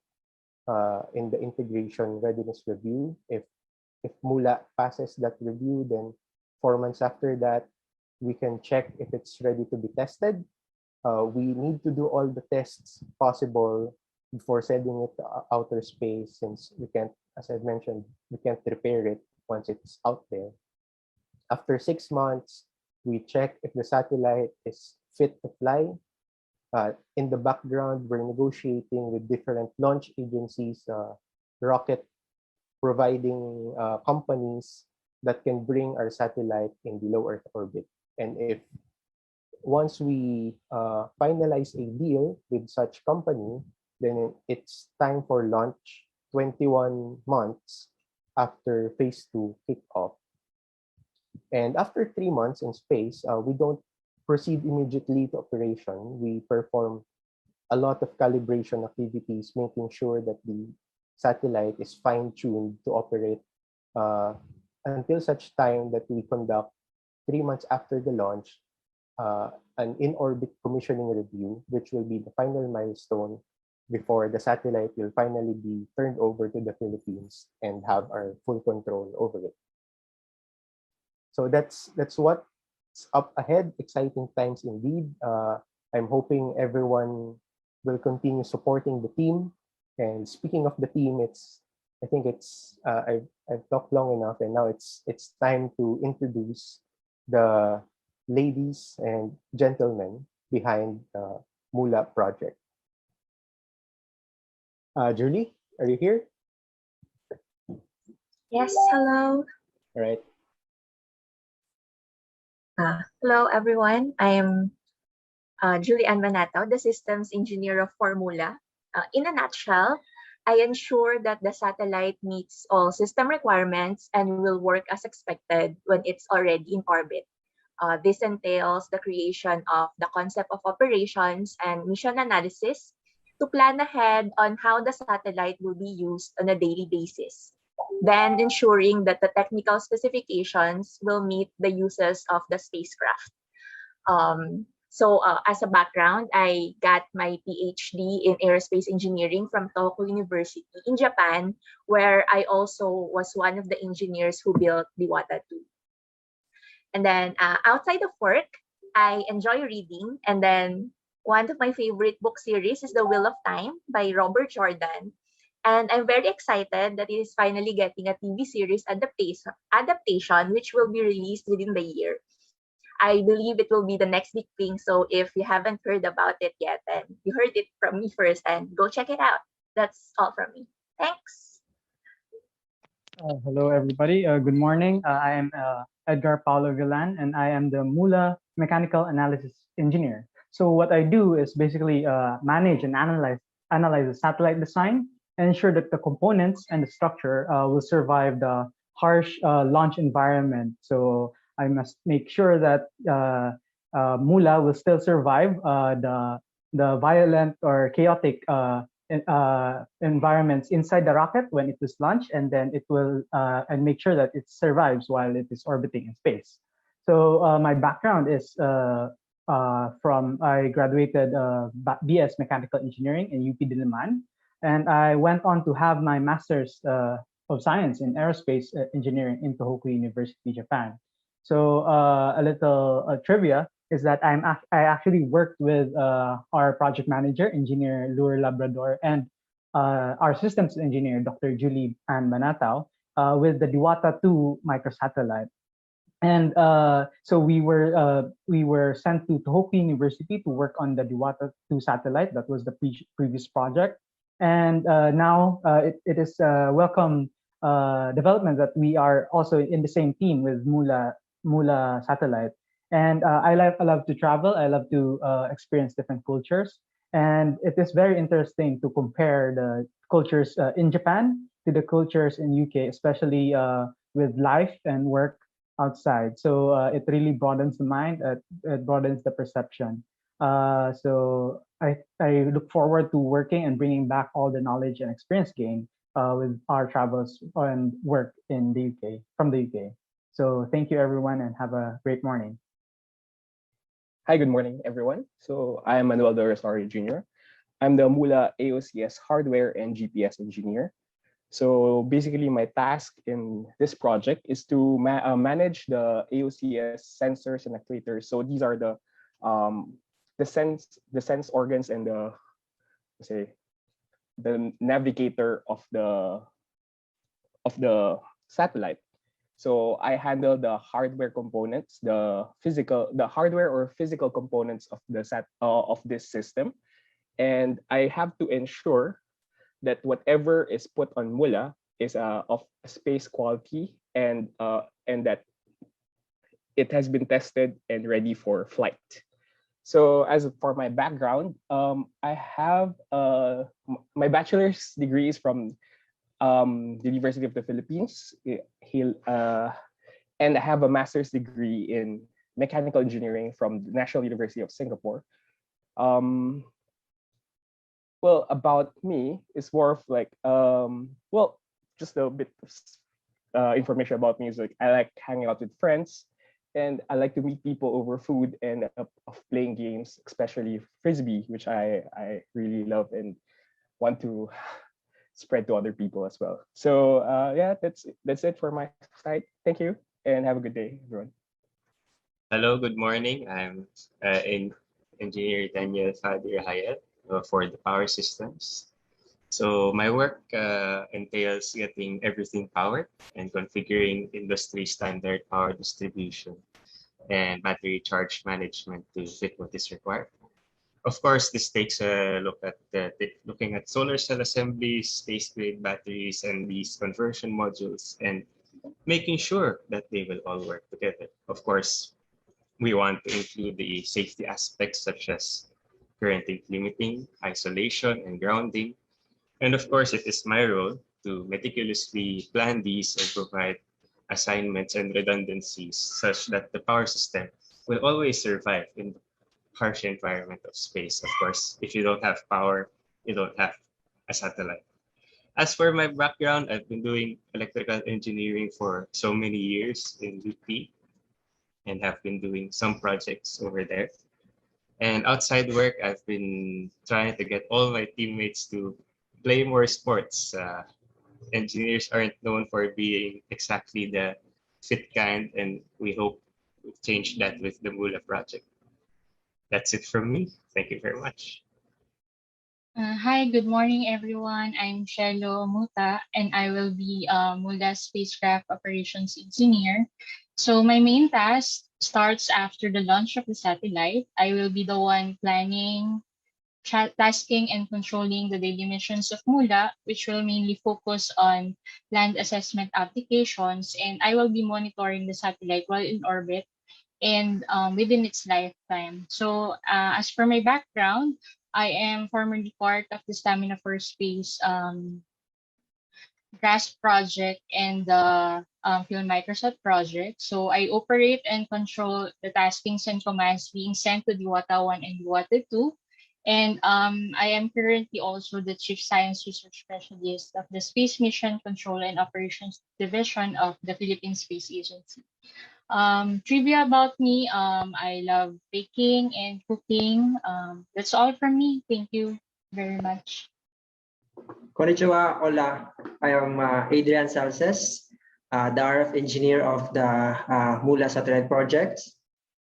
in the integration readiness review. If Mula passes that review, then 4 months after that, we can check if it's ready to be tested. We need to do all the tests possible before sending it to outer space, since we can't, as I mentioned, we can't repair it once it's out there. After 6 months, we check if the satellite is fit to fly. In the background, we're negotiating with different launch agencies, rocket providing companies that can bring our satellite in the low Earth orbit. And if once we finalize a deal with such company, then it's time for launch 21 months after phase 2 kickoff. And after 3 months in space, we don't proceed immediately to operation. We perform a lot of calibration activities, making sure that the satellite is fine-tuned to operate until such time that we conduct 3 months after the launch an in-orbit commissioning review, which will be the final milestone before the satellite will finally be turned over to the Philippines and have our full control over it. So that's what's up ahead. Exciting times indeed. I'm hoping everyone will continue supporting the team. And speaking of the team, I think I've talked long enough, and now it's time to introduce the ladies and gentlemen behind the Mula project. Julie, are you here? Yes, hello. All right. Hello, everyone. I am Julie Ann Manato, the systems engineer of Formula. In a nutshell, I ensure that the satellite meets all system requirements and will work as expected when it's already in orbit. This entails the creation of the concept of operations and mission analysis to plan ahead on how the satellite will be used on a daily basis. Then ensuring that the technical specifications will meet the uses of the spacecraft. As a background, I got my PhD in aerospace engineering from Tohoku University in Japan, where I also was one of the engineers who built DOST-2. And then outside of work, I enjoy reading. And then one of my favorite book series is The Wheel of Time by Robert Jordan. And I'm very excited that it is finally getting a TV series adaptation, which will be released within the year. I believe it will be the next big thing. So if you haven't heard about it yet, then you heard it from me first, and go check it out. That's all from me. Thanks. Hello, everybody. Good morning. I am Edgar Paulo Villan, and I am the Mula Mechanical Analysis Engineer. So what I do is basically manage and analyze the satellite design and ensure that the components and the structure will survive the harsh launch environment. So I must make sure that Mula will still survive the violent or chaotic environments inside the rocket when it is launched, and then it will and make sure that it survives while it is orbiting in space. So my background is I graduated BS Mechanical Engineering in UP Diliman, and I went on to have my Master's of Science in Aerospace Engineering in Tohoku University, Japan. So a little trivia is that I actually worked with our project manager, Engineer Lure Labrador, and our systems engineer, Dr. Julie Ann Manatao, with the DOST-2 microsatellite. And so we were sent to Tohoku University to work on the DOST-2 satellite. That was the previous project. And now it is a welcome development that we are also in the same team with Mula satellite. And I love to travel. I love to experience different cultures. And it is very interesting to compare the cultures in Japan to the cultures in UK, especially with life and work outside. So it really broadens the mind. It broadens the perception. So I look forward to working and bringing back all the knowledge and experience gained with our travels and work in the UK, from the UK. So thank you, everyone, and have a great morning. Hi, good morning, everyone. So I am Manuel Dorosari Jr. I'm the Mula AOCS hardware and GPS engineer. So basically, my task in this project is to manage the AOCS sensors and actuators. So these are the sense organs and the navigator of the satellite. So I handle the hardware components, the hardware or physical components of of this system, and I have to ensure that whatever is put on Mula is of space quality and that it has been tested and ready for flight. So as for my background, I have my bachelor's degree is from the University of the Philippines, and I have a master's degree in mechanical engineering from the National University of Singapore. Well, about me, it's more of like, well, just a bit of information about me is like, I like hanging out with friends, and I like to meet people over food and of playing games, especially Frisbee, which I really love and want to spread to other people as well. So yeah, that's it for my side. Thank you and have a good day, everyone. Hello, good morning. I'm Engineer Daniel Fadir Hayat for the power systems. So my work entails getting everything powered and configuring industry standard power distribution and battery charge management to fit what is required. Of course, this takes a look at looking at solar cell assemblies, space-grade batteries, and these conversion modules, and making sure that they will all work together. Of course, we want to include the safety aspects such as current limiting, isolation, and grounding. And of course, it is my role to meticulously plan these and provide assignments and redundancies such that the power system will always survive in the harsh environment of space. Of course, if you don't have power, you don't have a satellite. As for my background, I've been doing electrical engineering for so many years in UP and have been doing some projects over there. And outside work, I've been trying to get all my teammates to play more sports. Engineers aren't known for being exactly the fit kind, and we hope to change that with the Mula project. That's it from me. Thank you very much. Hi, good morning, everyone. I'm Shelo Muta, and I will be Mula's spacecraft operations engineer. So my main task starts after the launch of the satellite. I will be the one planning, tasking, and controlling the daily missions of Mula, which will mainly focus on land assessment applications, and I will be monitoring the satellite while in orbit and within its lifetime. So as for my background, I am formerly part of the Stamina for Space GRASP project and the Field Microsat project. So I operate and control the taskings and commands being sent to Diwata 1 and Diwata 2. And I am currently also the Chief Science Research Specialist of the Space Mission Control and Operations Division of the Philippine Space Agency. Trivia about me, I love baking and cooking. That's all from me. Thank you very much. Konnichiwa, hola. I am Adrian Salces, the RF engineer of the Mula satellite project.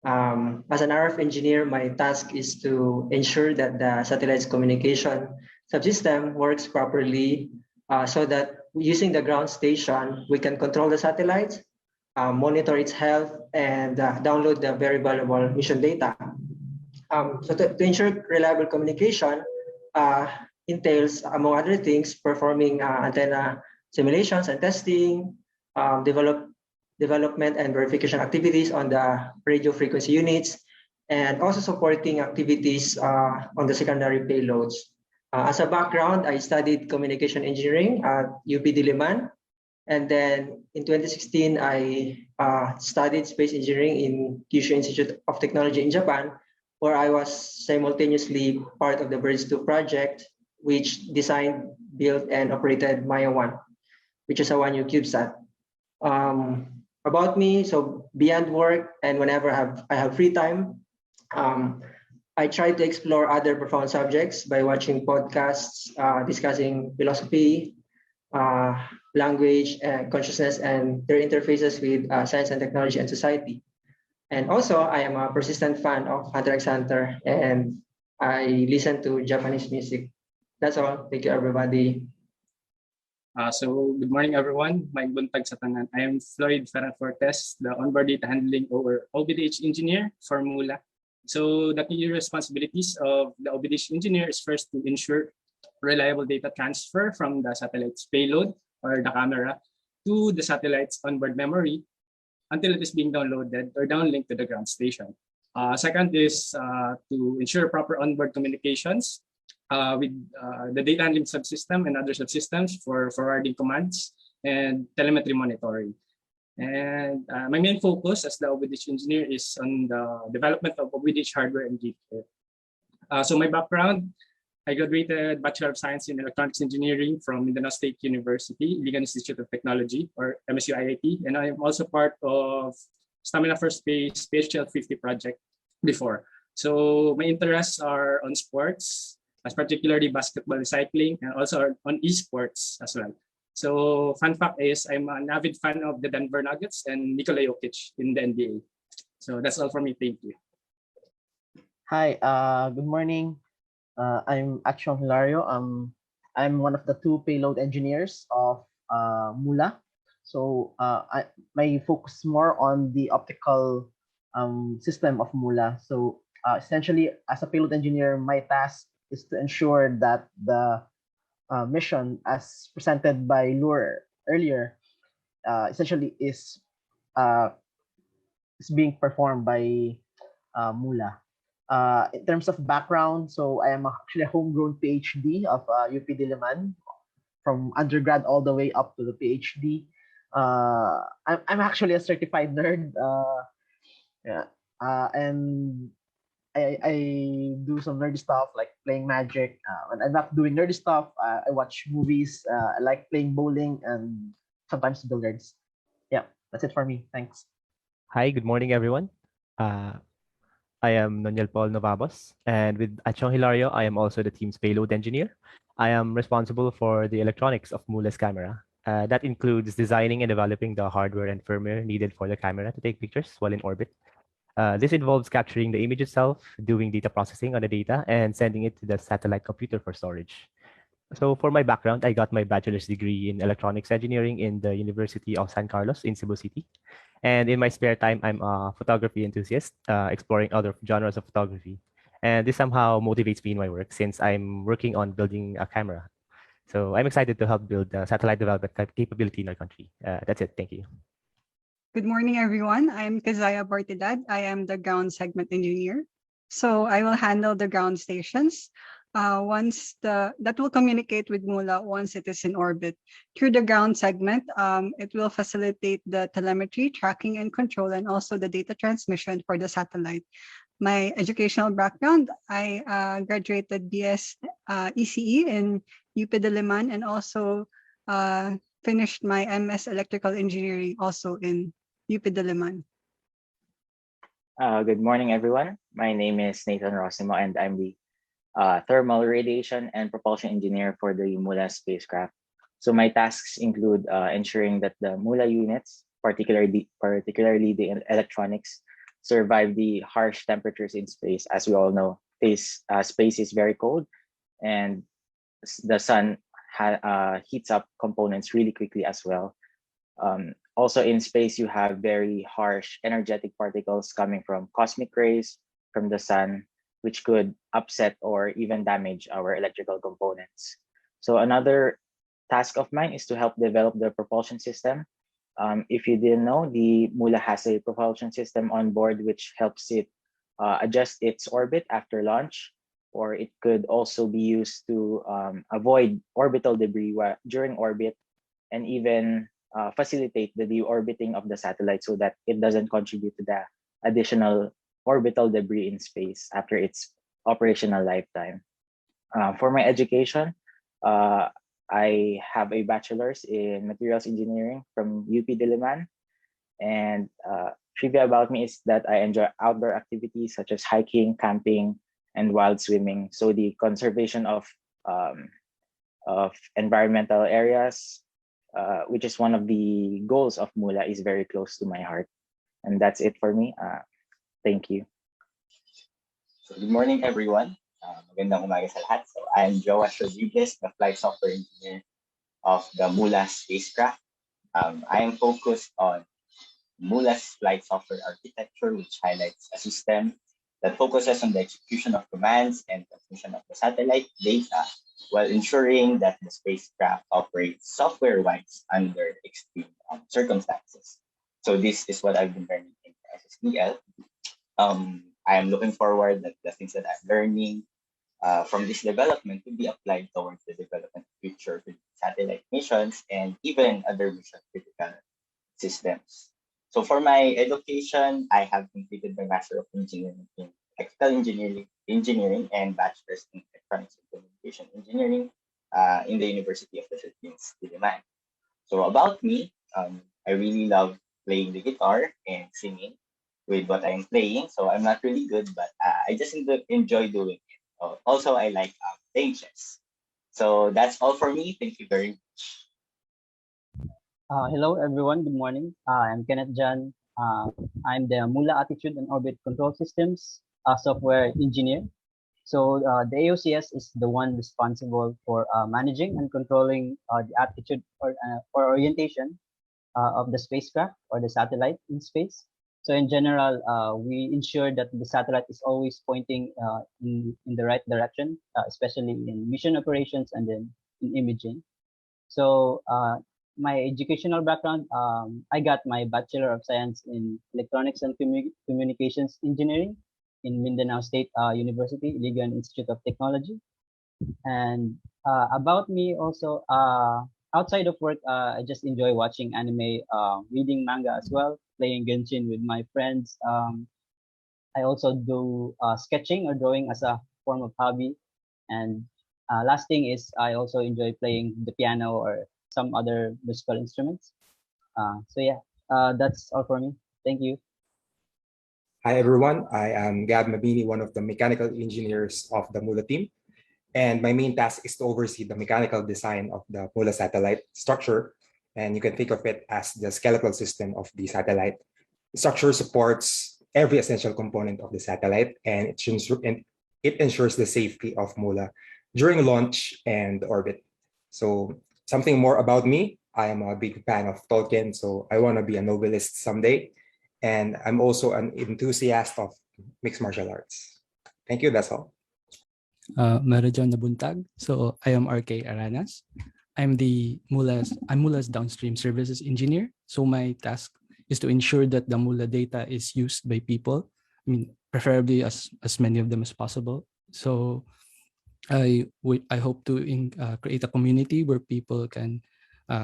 As an RF engineer, my task is to ensure that the satellite's communication subsystem works properly so that using the ground station, we can control the satellite, monitor its health, and download the very valuable mission data. So to ensure reliable communication entails, among other things, performing antenna simulations and testing, development and verification activities on the radio frequency units, and also supporting activities on the secondary payloads. As a background, I studied communication engineering at UP Diliman. And then in 2016, I studied space engineering in Kyushu Institute of Technology in Japan, where I was simultaneously part of the BIRDS-2 project, which designed, built, and operated Maya 1, which is a 1U CubeSat. About me, so beyond work and whenever I have free time, I try to explore other profound subjects by watching podcasts discussing philosophy, language, consciousness, and their interfaces with science and technology and society. And also, I am a persistent fan of Hunter x Hunter, and I listen to Japanese music. That's all. Thank you, everybody. So good morning, everyone. My buntag sa tanan. I am Floyd Ferran Fortes, the onboard data handling or OBDH engineer for Mula. So the key responsibilities of the OBDH engineer is first to ensure reliable data transfer from the satellite's payload or the camera to the satellite's onboard memory until it is being downloaded or downlinked to the ground station. Second is to ensure proper onboard communications with the data handling subsystem and other subsystems for forwarding commands and telemetry monitoring. And my main focus as the OBDH engineer is on the development of OBDH hardware and gear. So my background, I graduated Bachelor of Science in Electronics Engineering from Mindanao State University, Iligan Institute of Technology, or MSU IIT, and I am also part of Stamina for Space PHL 50 project before. So my interests are on sports, as particularly basketball recycling, and also on esports as well. So fun fact is I'm an avid fan of the Denver Nuggets and Nikola Jokic in the NBA. So that's all from me. Thank you. Hi, good morning. I'm Action Hilario. I'm one of the 2 payload engineers of Mula. So my focus more on the optical system of Mula. So essentially, as a payload engineer, my task is to ensure that the mission, as presented by Lure earlier, essentially is being performed by Mula. In terms of background, so I am actually a homegrown PhD of UP Diliman, from undergrad all the way up to the PhD. I'm actually a certified nerd. Yeah. and I do some nerdy stuff like playing Magic. When I'm not doing nerdy stuff, I watch movies. I like playing bowling and sometimes billiards. Yeah, that's it for me. Thanks. Hi, good morning, everyone. Uh, I am Noniel Paul Novabos, and with Achong Hilario, I am also the team's payload engineer. I am responsible for the electronics of Mula's camera. That includes designing and developing the hardware and firmware needed for the camera to take pictures while in orbit. This involves capturing the image itself, doing data processing on the data, and sending it to the satellite computer for storage. So for my background, I got my bachelor's degree in electronics engineering in the University of San Carlos in Cebu City. And in my spare time, I'm a photography enthusiast, exploring other genres of photography. And this somehow motivates me in my work since I'm working on building a camera. So I'm excited to help build the satellite development capability in our country. That's it. Thank you. Good morning, everyone. I'm Kazaya Bartidad. I am the ground segment engineer. So I will handle the ground stations that will communicate with Mula once it is in orbit. Through the ground segment, it will facilitate the telemetry, tracking, and control, and also the data transmission for the satellite. My educational background, I graduated BS ECE in UP Diliman and also finished my MS Electrical Engineering also in UP Diliman. Good morning, everyone. My name is Nathan Rosimo, and I'm the Thermal Radiation and Propulsion Engineer for the Mula spacecraft. So my tasks include ensuring that the Mula units, particularly the electronics, survive the harsh temperatures in space. As we all know, space is very cold, and the sun heats up components really quickly as well. Also in space, you have very harsh energetic particles coming from cosmic rays from the sun, which could upset or even damage our electrical components. So another task of mine is to help develop the propulsion system. If you didn't know, the Mula has a propulsion system on board which helps it adjust its orbit after launch, or it could also be used to avoid orbital debris during orbit, and even facilitate the deorbiting of the satellite so that it doesn't contribute to the additional orbital debris in space after its operational lifetime. For my education, I have a bachelor's in materials engineering from UP Diliman. And trivia about me is that I enjoy outdoor activities such as hiking, camping, and wild swimming. So the conservation of environmental areas, which is one of the goals of Mula, is very close to my heart. And that's it for me. Thank you. So good morning, everyone. Magandang umaga sa lahat. So I'm Joas Rodriguez, the flight software engineer of the Mula spacecraft. I am focused on Mula's flight software architecture, which highlights a system that focuses on the execution of commands and transmission of the satellite data while ensuring that the spacecraft operates software-wise under extreme circumstances. So this is what I've been learning in SSDL. I am looking forward that the things that I'm learning from this development will be applied towards the development of future satellite missions and even other mission critical systems. So for my education, I have completed my Master of Engineering in Electrical Engineering and Bachelor's in Electronics and Communication Engineering in the University of the Philippines, Diliman. So about me, I really love playing the guitar and singing with what I'm playing. So I'm not really good, but I just enjoy doing it. Also, I like playing chess. So that's all for me. Thank you very much. Hello, everyone. Good morning. I'm Kenneth Jan. I'm the Mula Attitude and Orbit Control Systems software engineer. So the AOCS is the one responsible for managing and controlling the attitude or orientation of the spacecraft or the satellite in space. So in general, we ensure that the satellite is always pointing in the right direction, especially in mission operations and then in imaging. So my educational background, I got my Bachelor of Science in Electronics and Communications Engineering in Mindanao State University, Iligan Institute of Technology. And about me also, outside of work, I just enjoy watching anime, reading manga as well, playing Genshin with my friends, I also do sketching or drawing as a form of hobby. And last thing is I also enjoy playing the piano or some other musical instruments. So yeah, that's all for me. Thank you. Hi everyone, I am Gab Mabini, one of the mechanical engineers of the Mula team. And my main task is to oversee the mechanical design of the Mula satellite structure. And you can think of it as the skeletal system of the satellite. The structure supports every essential component of the satellite, and it ensures the safety of Mula during launch and orbit. So something more about me, I am a big fan of Tolkien, so I want to be a novelist someday. And I'm also an enthusiast of mixed martial arts. Thank you, that's all. Marajon Nabuntag. So I am RK Aranas. I'm Mula's downstream services engineer. So my task is to ensure that the Mula data is used by people. I mean, preferably as many of them as possible. So I hope to create a community where people can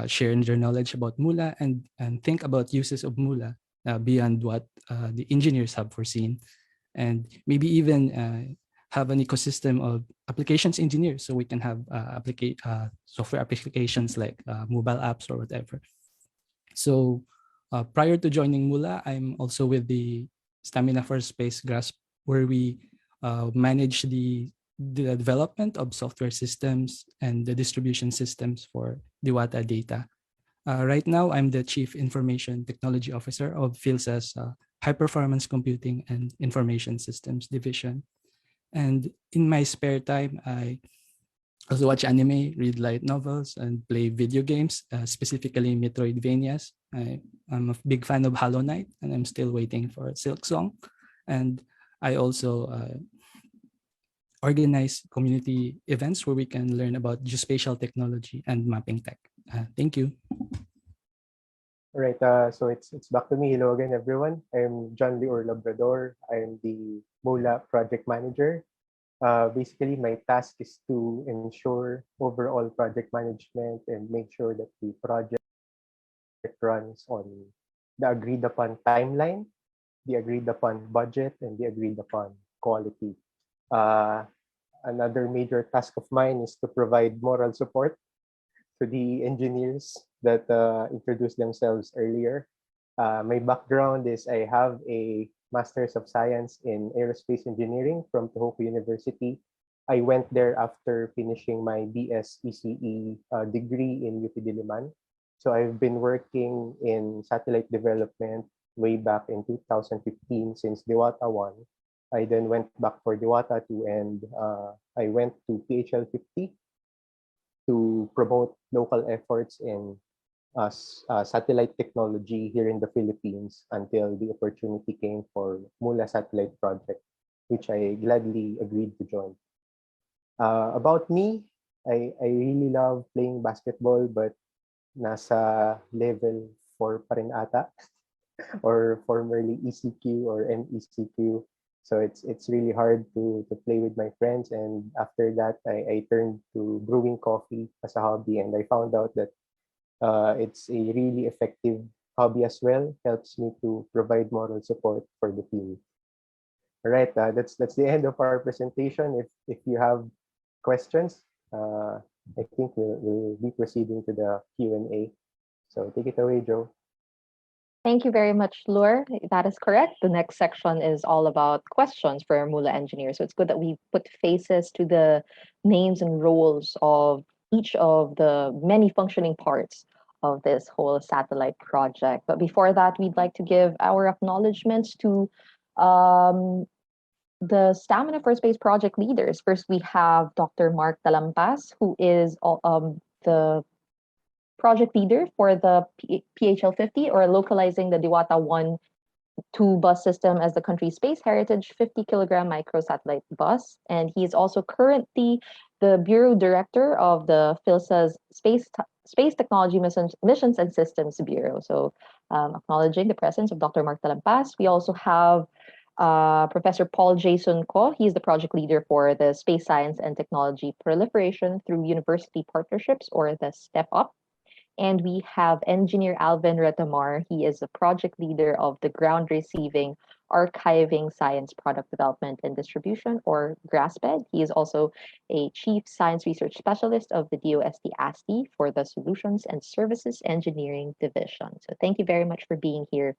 share their knowledge about Mula and think about uses of Mula beyond what the engineers have foreseen, and maybe even have an ecosystem of applications engineers, so we can have software applications like mobile apps or whatever. So prior to joining Mula, I'm also with the Stamina for Space Grasp, where we manage the development of software systems and the distribution systems for Diwata data. Right now, I'm the Chief Information Technology Officer of PhilSA's High Performance Computing and Information Systems Division. And in my spare time, I also watch anime, read light novels, and play video games, specifically Metroidvanias. I'm a big fan of Hollow Knight, and I'm still waiting for Silksong. And I also organize community events where we can learn about geospatial technology and mapping tech. Thank you. All right, so it's back to me. Hello again, everyone. I'm John Lior Labrador. I'm the Mula project manager. Basically, my task is to ensure overall project management and make sure that the project runs on the agreed upon timeline, the agreed upon budget, and the agreed upon quality. Another major task of mine is to provide moral support to the engineers that introduced themselves earlier. My background is I have a Master's of Science in Aerospace Engineering from Tohoku University. I went there after finishing my BS ECE degree in UP Diliman. So I've been working in satellite development way back in 2015 since Diwata 1. I then went back for Diwata 2, and I went to PHL 50 to promote local efforts in satellite technology here in the Philippines until the opportunity came for Mula Satellite Project, which I gladly agreed to join. About me, I really love playing basketball, but nasa level 4 pa rin ata, or formerly ECQ or MECQ. So it's really hard to play with my friends. And after that, I turned to brewing coffee as a hobby, and I found out that it's a really effective hobby as well. Helps me to provide moral support for the team. All right, that's the end of our presentation. If you have questions, I think we'll be proceeding to the Q&A. So take it away, Joe. Thank you very much, Lure. That is correct. The next section is all about questions for our Mula engineers. So it's good that we put faces to the names and roles of each of the many functioning parts of this whole satellite project. But before that, we'd like to give our acknowledgements to the Stamina for Space project leaders. First, we have Dr. Mark Talampas, who is the project leader for the PHL 50, or localizing the Diwata 1-2 bus system as the country's space heritage 50-kilogram microsatellite bus. And he is also currently the Bureau Director of the PhilSA's Space Technology Missions and Systems Bureau. So acknowledging the presence of Dr. Mark Talampas. We also have Professor Paul Jason Ko. He's the project leader for the Space Science and Technology Proliferation through University Partnerships, or the STEP UP. And we have Engineer Alvin Retamar. He is the project leader of the ground receiving Archiving Science Product Development and Distribution, or GRASPED. He is also a Chief Science Research Specialist of the DOST-ASTI for the Solutions and Services Engineering Division. So thank you very much for being here.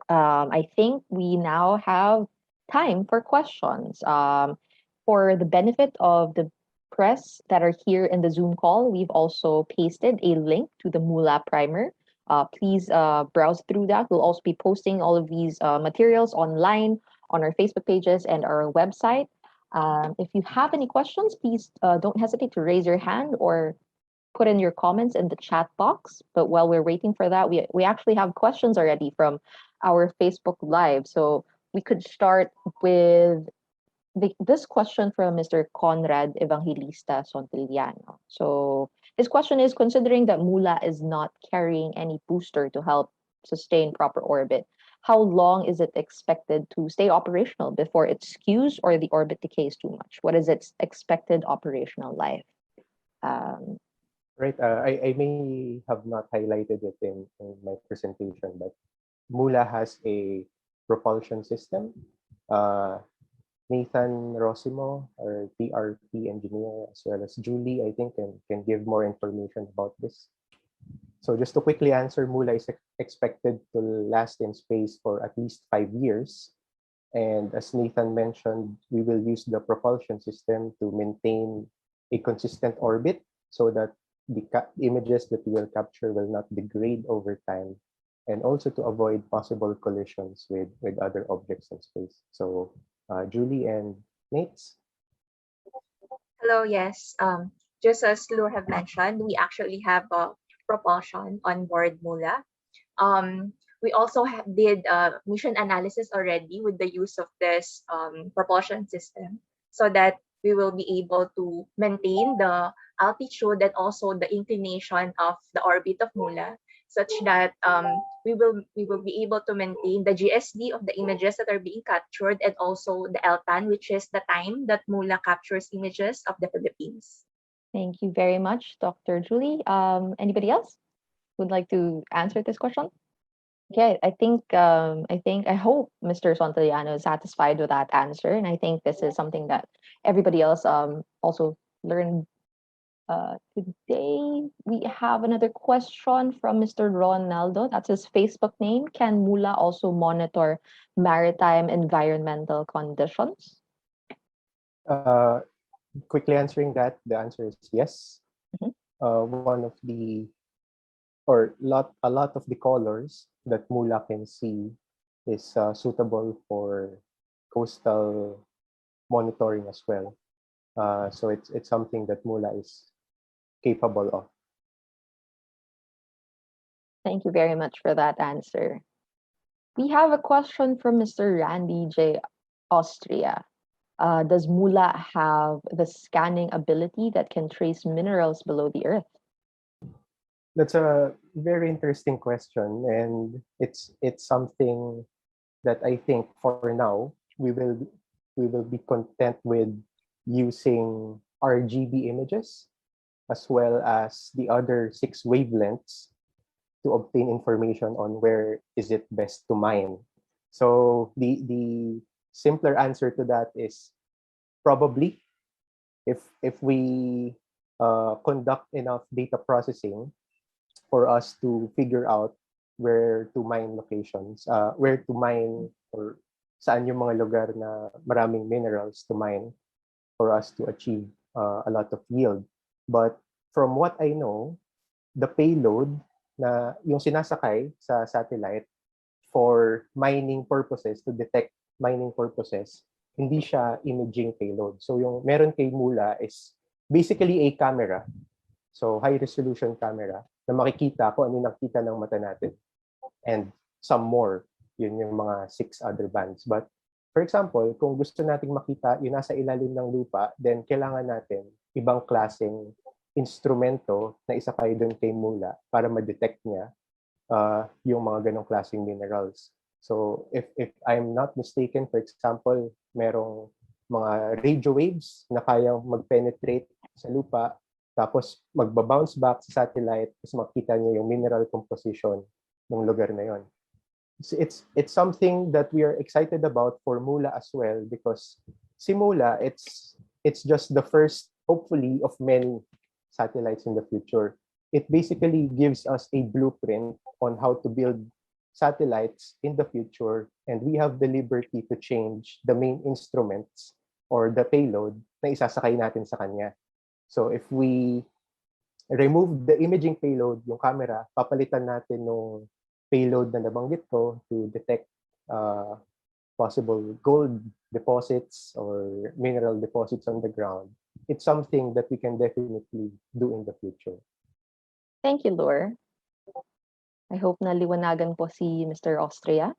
I think we now have time for questions. For the benefit of the press that are here in the Zoom call, we've also pasted a link to the Mula primer. Please browse through that. We'll also be posting all of these materials online on our Facebook pages and our website. If you have any questions, please don't hesitate to raise your hand or put in your comments in the chat box. But while we're waiting for that, we actually have questions already from our Facebook Live. So we could start with this question from Mr. Conrad Evangelista Sontiliano. So his question is, considering that Mula is not carrying any booster to help sustain proper orbit, how long is it expected to stay operational before it skews or the orbit decays too much? What is its expected operational life? Right. I may have not highlighted it in my presentation, but Mula has a propulsion system. Nathan Rosimo, our TRP engineer, as well as Julie, I think, can give more information about this. So just to quickly answer, Mula is expected to last in space for at least 5 years. And as Nathan mentioned, we will use the propulsion system to maintain a consistent orbit so that the images that we will capture will not degrade over time, and also to avoid possible collisions with other objects in space. So Julie and Nate? Hello, yes. Just as Lou have mentioned, we actually have propulsion on board Mula. We also did mission analysis already with the use of this propulsion system, so that we will be able to maintain the altitude and also the inclination of the orbit of Mula, such that we will be able to maintain the GSD of the images that are being captured, and also the LTAN, which is the time that Mula captures images of the Philippines. Thank you very much, Dr. Julie. Anybody else would like to answer this question? Okay, I hope Mr. Sontiliano is satisfied with that answer, and I think this is something that everybody else also learned today. We have another question from Mr. Ronaldo. That's his Facebook name. Can Mula also monitor maritime environmental conditions? Quickly answering that, the answer is yes. One of the, or a lot of the colors that Mula can see is suitable for coastal monitoring as well. So it's something that Mula is capable of. Thank you very much for that answer. We have a question from Mr. Randy J. Austria. Does Mula have the scanning ability that can trace minerals below the Earth? That's a very interesting question, and it's something that I think for now we will be content with using RGB images as well as the other 6 wavelengths to obtain information on where is it best to mine. So the simpler answer to that is probably, if we conduct enough data processing for us to figure out where to mine locations, where to mine, or saan yung mga lugar na maraming minerals to mine for us to achieve a lot of yield. But from what I know, the payload na yung sinasakay sa satellite for mining purposes, to detect mining purposes, hindi siya imaging payload. So yung meron kay Mula is basically a camera. So high resolution camera na makikita kung ano nakita ng mata natin. And some more, yun yung mga 6 other bands. But for example, kung gusto nating makita yung nasa ilalim ng lupa, then kailangan natin ibang klaseng instrumento na isakay doon kay Mula para ma-detect niya yung mga ganong klaseng minerals. So if I'm not mistaken, for example, merong mga radio waves na kayang mag-penetrate sa lupa, tapos magba-bounce back sa satellite, tapos makita niyo yung mineral composition ng lugar na yon. it's something that we are excited about for Mula as well, because si Mula, it's just the first, hopefully, of many satellites in the future. It basically gives us a blueprint on how to build satellites in the future, and we have the liberty to change the main instruments or the payload na isasakay natin sa kanya. So if we remove the imaging payload, yung camera, papalitan natin ng payload na nabanggit ko to detect possible gold deposits or mineral deposits on the ground. It's something that we can definitely do in the future. Thank you, Lore. I hope naliwanagan po si Mr. Austria.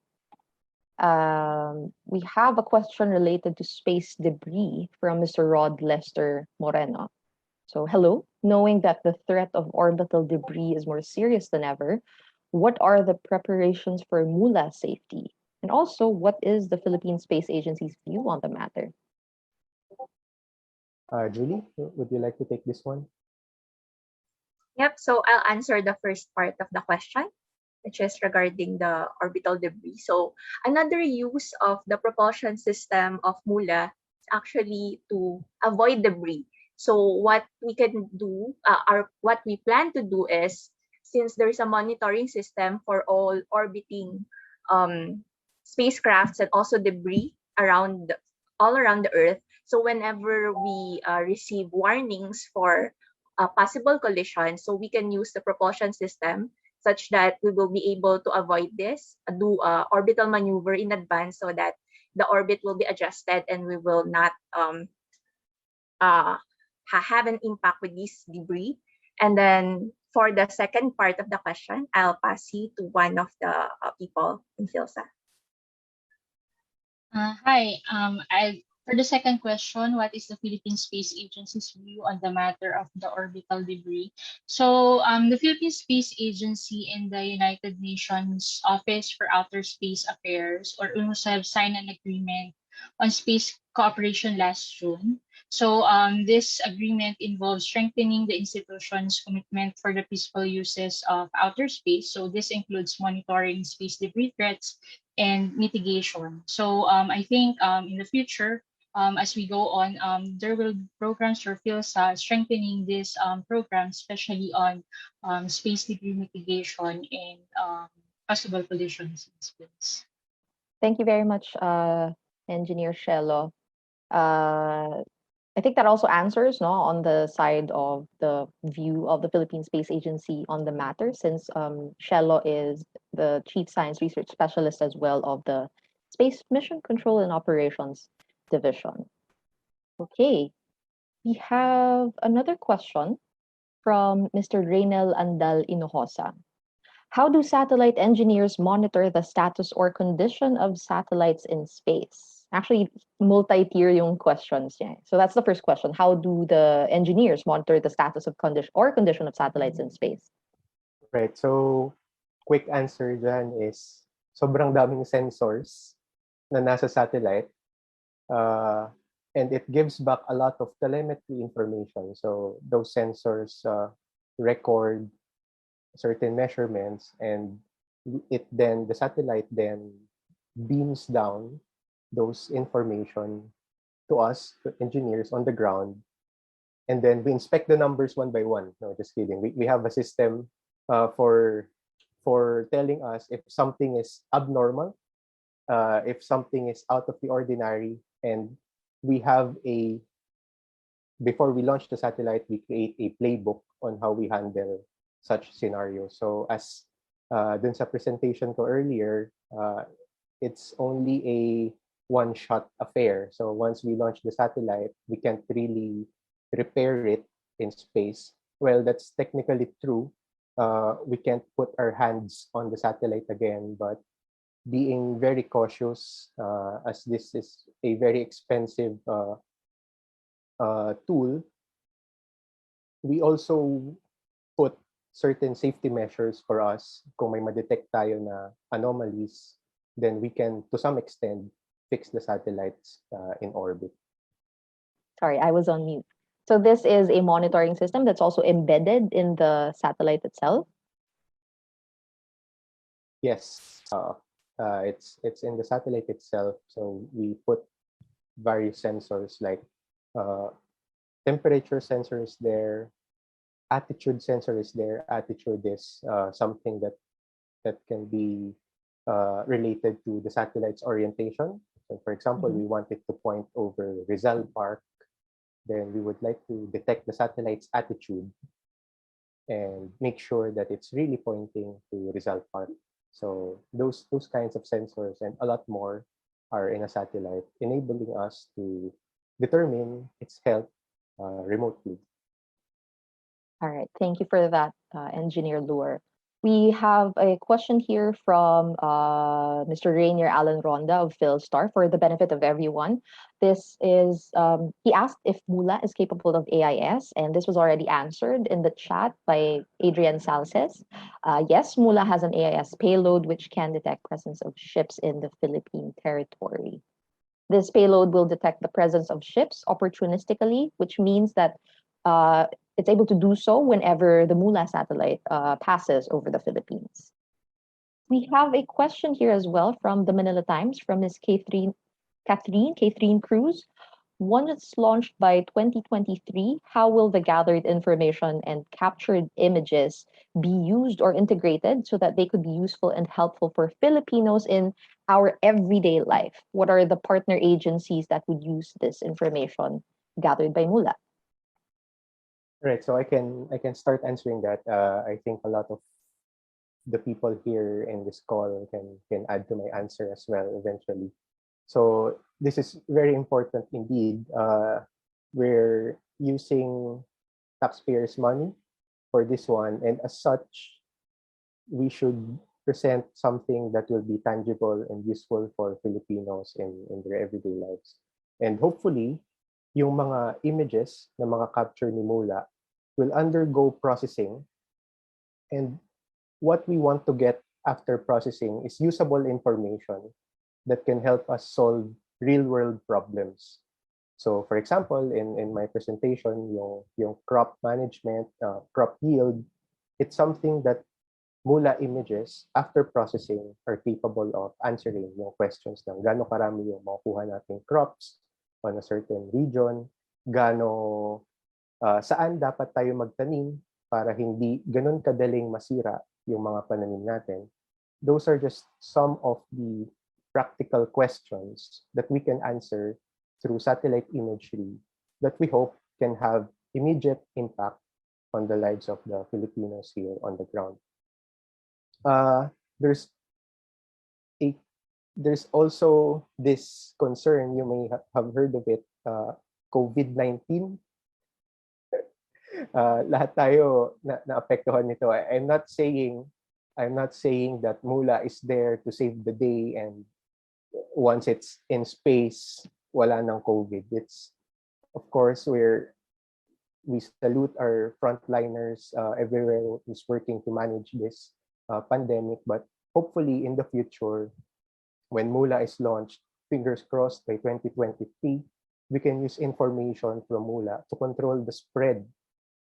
We have a question related to space debris from Mr. Rod Lester Moreno. So, hello. Knowing that the threat of orbital debris is more serious than ever, what are the preparations for Mula safety? And also, what is the Philippine Space Agency's view on the matter? Julie, would you like to take this one? Yep, so I'll answer the first part of the question, which is regarding the orbital debris. So another use of the propulsion system of Mula is actually to avoid debris. So what we can do, what we plan to do is, since there's a monitoring system for all orbiting spacecrafts and also debris all around the Earth, so whenever we receive warnings for a possible collision, so we can use the propulsion system such that we will be able to avoid this, do orbital maneuver in advance so that the orbit will be adjusted and we will not have an impact with this debris. And then for the second part of the question, I'll pass you to one of the people in PhilSA. Hi. For the second question, what is the Philippine Space Agency's view on the matter of the orbital debris? So the Philippine Space Agency and the United Nations Office for Outer Space Affairs, or UNOSA, signed an agreement on space cooperation last June. So this agreement involves strengthening the institution's commitment for the peaceful uses of outer space. So this includes monitoring space debris threats and mitigation. So I think in the future, as we go on, there will be programs for PhilSA strengthening this program, especially on space debris mitigation and possible collisions in space. Thank you very much, Engineer Shello. I think that also answers on the side of the view of the Philippine Space Agency on the matter, since Shello is the Chief Science Research Specialist as well of the Space Mission Control and Operations Division. Okay, we have another question from Mr. Reynel Andal Hinojosa. How do satellite engineers monitor the status or condition of satellites in space? Actually, multi-tier yung questions niya. So that's the first question. How do the engineers monitor the status of condition of satellites in space? Right. So, quick answer dyan is sobrang daming sensors na nasa satellite. And it gives back a lot of telemetry information. So those sensors record certain measurements, and the satellite then beams down those information to us, to engineers on the ground, and then we inspect the numbers one by one. No, just kidding. We have a system for telling us if something is abnormal, if something is out of the ordinary, and before we launch the satellite, we create a playbook on how we handle such scenarios. So as dun sa presentation ko earlier, it's only a one-shot affair. So once we launch the satellite, we can't really repair it in space. Well, that's technically true. We can't put our hands on the satellite again, but being very cautious, as this is a very expensive tool, we also put certain safety measures for us. Kung may ma-detect tayo na anomalies, then we can, to some extent, fix the satellites in orbit. Sorry, I was on mute. So this is a monitoring system that's also embedded in the satellite itself? Yes. It's in the satellite itself. So we put various sensors like temperature sensor is there, attitude sensor is there. Attitude is something that can be related to the satellite's orientation. So for example, we want it to point over Rizal Park, then we would like to detect the satellite's attitude and make sure that it's really pointing to Rizal Park. So those kinds of sensors and a lot more are in a satellite, enabling us to determine its health remotely. All right, thank you for that, Engineer Lure. We have a question here from Mr. Rainier Allen Ronda of PhilStar for the benefit of everyone. This is, he asked if Mula is capable of AIS, and this was already answered in the chat by Adrian Salces. Yes, Mula has an AIS payload which can detect presence of ships in the Philippine territory. This payload will detect the presence of ships opportunistically, which means that it's able to do so whenever the Mula satellite passes over the Philippines. We have a question here as well from the Manila Times from Ms. Catherine Cruz. Once launched by 2023, how will the gathered information and captured images be used or integrated so that they could be useful and helpful for Filipinos in our everyday life? What are the partner agencies that would use this information gathered by Mula? Right, so I can start answering that. I think a lot of the people here in this call can add to my answer as well eventually. So this is very important indeed. We're using taxpayers' money for this one, and as such, we should present something that will be tangible and useful for Filipinos in their everyday lives. And hopefully, yung mga images na mga capture ni Mula will undergo processing, and what we want to get after processing is usable information that can help us solve real-world problems. So for example, in my presentation, yung crop management, crop yield, it's something that Mula images after processing are capable of answering yung questions ng gaano karami yung makukuha nating crops on a certain region, gaano saan dapat tayo magtanim para hindi ganun kadaling masira yung mga pananim natin. Those are just some of the practical questions that we can answer through satellite imagery that we hope can have immediate impact on the lives of the Filipinos here on the ground. There's also this concern, you may have heard of it, COVID-19. Lahat tayo naapektuhan nito. I'm not saying that Mula is there to save the day and once it's in space, wala nang COVID. It's, of course, we salute our frontliners everywhere who's working to manage this pandemic, but hopefully in the future, when Mula is launched, fingers crossed by 2023, we can use information from Mula to control the spread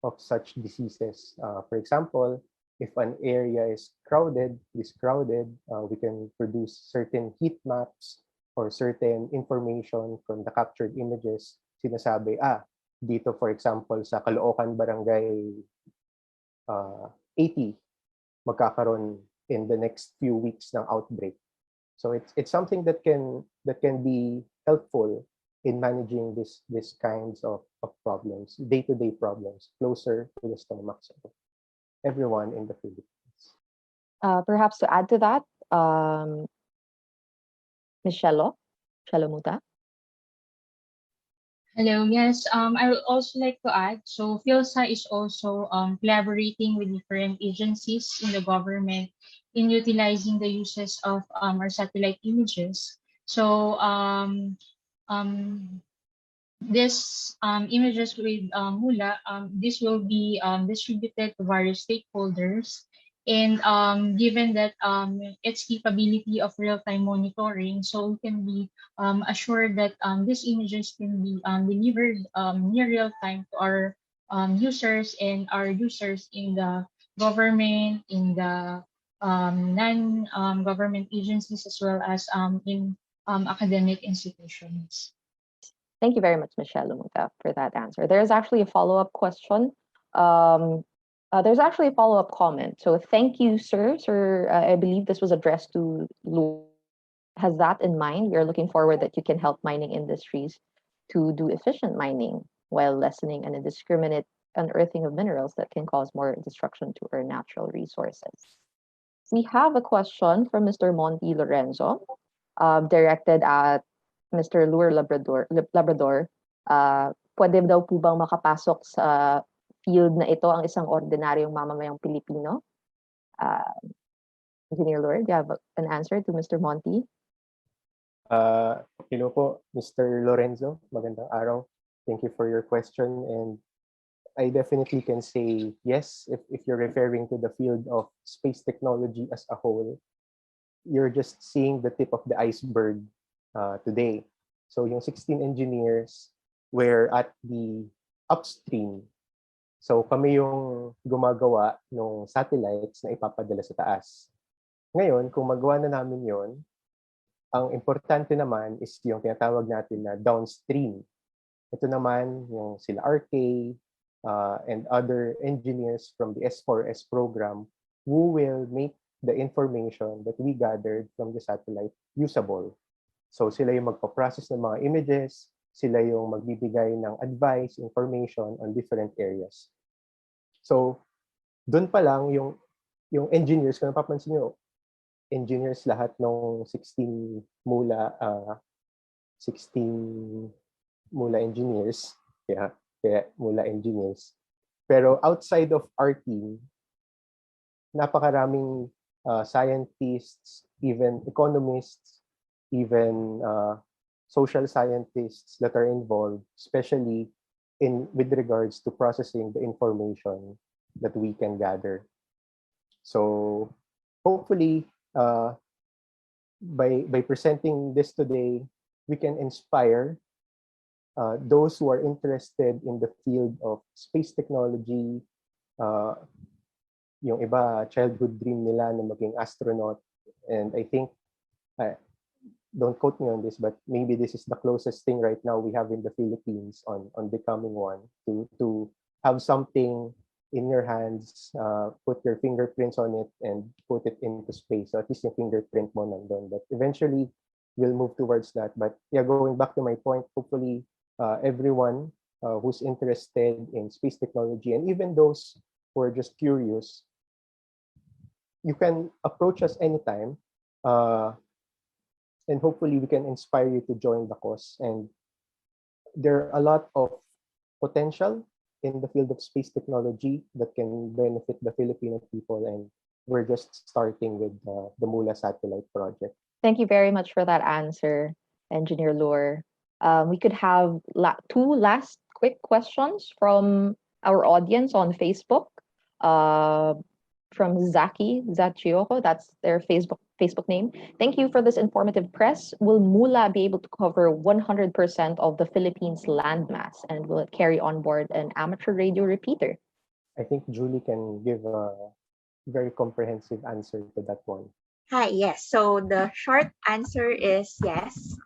of such diseases. For example, if an area is crowded, we can produce certain heat maps or certain information from the captured images. Sinasabi, dito for example sa Caloocan Barangay 80, magkakaroon in the next few weeks ng outbreak. So it's something that can be helpful in managing this kinds of problems, day-to-day problems, closer to the stomachs of everyone in the Philippines. Perhaps to add to that, Ms. Shelo Muta. Hello, yes, I would also like to add, so PhilSA is also collaborating with different agencies in the government in utilizing the uses of our satellite images. So this images with Mula, this will be distributed to various stakeholders. And given that its capability of real-time monitoring, so we can be assured that these images can be delivered near real-time to our users and our users in the government, in the non-government agencies as well as in academic institutions. Thank you very much, Michelle Lumuta, for that answer. There's actually a follow-up question. There's actually a follow-up comment. So thank you, sir. Sir, I believe this was addressed to Lu. Has that in mind? We are looking forward that you can help mining industries to do efficient mining while lessening an indiscriminate unearthing of minerals that can cause more destruction to our natural resources. We have a question from Mr. Monty Lorenzo, directed at Mr. Lure Labrador. Pwede daw po bang makapasok sa field na ito ang isang ordinaryong mamamayang Pilipino? Engineer Lure, do you have an answer to Mr. Monty? Hello po, Mr. Lorenzo. Magandang araw. Thank you for your question. And I definitely can say yes, if you're referring to the field of space technology as a whole, you're just seeing the tip of the iceberg today. So yung 16 engineers were at the upstream. So kami yung gumagawa ng satellites na ipapadala sa taas. Ngayon, kung magawa na namin yon, ang importante naman is yung tinatawag natin na downstream. Ito naman yung sila RK and other engineers from the S4S program who will make the information that we gathered from the satellite usable. So sila yung magpa-process ng mga images, sila yung magbibigay ng advice, information on different areas. So doon pa lang yung engineers, kung napapansin nyo, engineers lahat ng 16 Mula engineers, kaya Mula engineers. Pero outside of our team, napakaraming scientists, even economists, even social scientists that are involved, especially with regards to processing the information that we can gather. So hopefully, by presenting this today, we can inspire those who are interested in the field of space technology. Yung iba, childhood dream nila na maging astronaut. And I think, don't quote me on this, but maybe this is the closest thing right now we have in the Philippines on becoming one, to have something in your hands, put your fingerprints on it and put it into space. So at least yung fingerprint mo nandun. But eventually, we'll move towards that. But yeah, going back to my point, hopefully everyone who's interested in space technology, and even those who are just curious, you can approach us anytime. And hopefully we can inspire you to join the cause. And there are a lot of potential in the field of space technology that can benefit the Filipino people, and we're just starting with the Mula satellite project. Thank you very much for that answer, Engineer Lure. We could have two last quick questions from our audience on Facebook. From Zachioko, that's their Facebook name. Thank you for this informative press. Will Mula be able to cover 100% of the Philippines landmass, and will it carry on board an amateur radio repeater? I think Julie can give a very comprehensive answer to that one. Hi, yes. So the short answer is yes.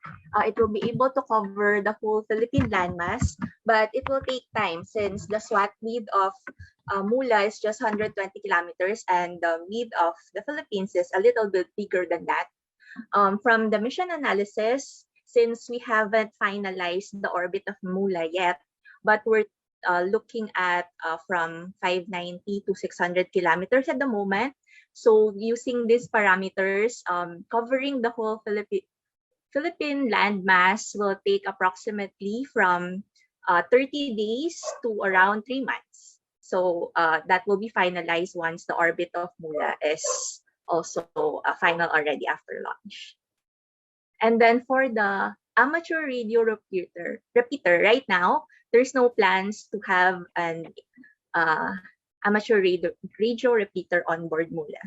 It will be able to cover the whole Philippine landmass, but it will take time since the SWAT width of Mula is just 120 kilometers and the width of the Philippines is a little bit bigger than that. From the mission analysis, since we haven't finalized the orbit of Mula yet, but we're looking at from 590 to 600 kilometers at the moment. So using these parameters, covering the whole Philippine landmass will take approximately from 30 days to around 3 months. So that will be finalized once the orbit of Mula is also final already after launch. And then for the amateur radio repeater, right now, there's no plans to have an amateur radio repeater on board Mula.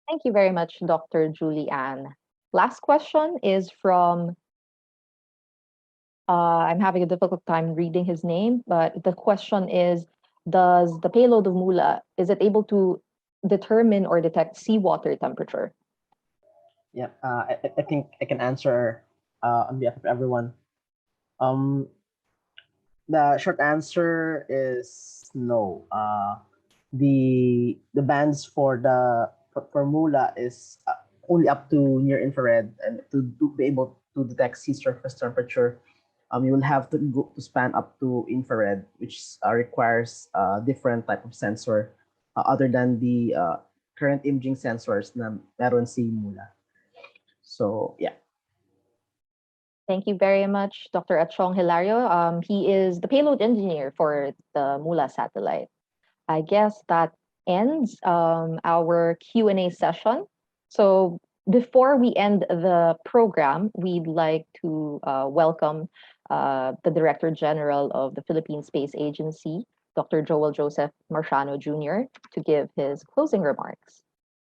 Thank you very much, Dr. Julie Ann. Last question is from, I'm having a difficult time reading his name, but the question is, does the payload of Mula, is it able to determine or detect seawater temperature? Yeah, I think I can answer on behalf of everyone. The short answer is no. The bands for for Mula is only up to near infrared, and to be able to detect sea surface temperature, you will have to go to span up to infrared, which requires a different type of sensor other than the current imaging sensors na meron si Mula. So yeah. Thank you very much, Dr. Atchong Hilario. He is the payload engineer for the Mula satellite. I guess that ends our Q&A session. So before we end the program, we'd like to welcome the Director General of the Philippine Space Agency, Dr. Joel Joseph Marciano Jr., to give his closing remarks.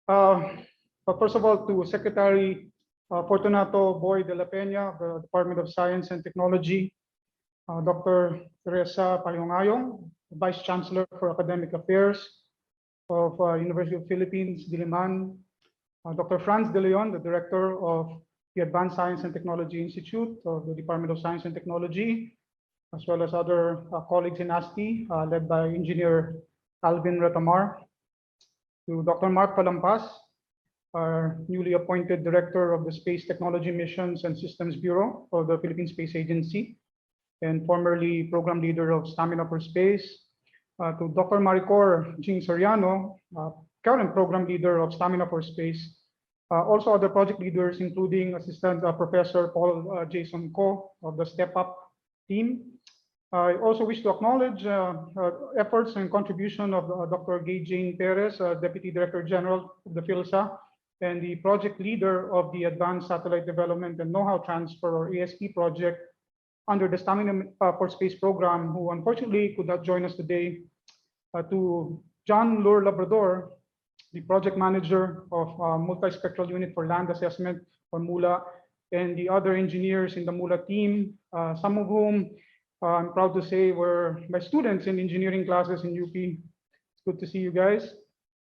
First of all, to Secretary Fortunato Boy de la Peña, the Department of Science and Technology, Dr. Teresa Payongayong, Vice Chancellor for Academic Affairs of University of Philippines, Diliman, Dr. Franz de Leon, the Director of the Advanced Science and Technology Institute of the Department of Science and Technology, as well as other colleagues in ASTI, led by Engineer Alvin Retamar, to Dr. Mark Palampas, our newly appointed Director of the Space Technology Missions and Systems Bureau of the Philippine Space Agency, and formerly Program Leader of Stamina for Space, to Dr. Maricor Jing Soriano, current Program Leader of Stamina for Space, also other project leaders, including Assistant Professor Paul Jason Ko of the Step Up team. I also wish to acknowledge efforts and contribution of Dr. Gay Jane Perez, Deputy Director General of the PhilSA, and the project leader of the Advanced Satellite Development and Know-how Transfer, or AST project, under the Stamina for Space program, who unfortunately could not join us today, to John Lure Labrador, the project manager of Multispectral Unit for Land Assessment for Mula, and the other engineers in the Mula team, some of whom I'm proud to say were my students in engineering classes in UP. It's good to see you guys.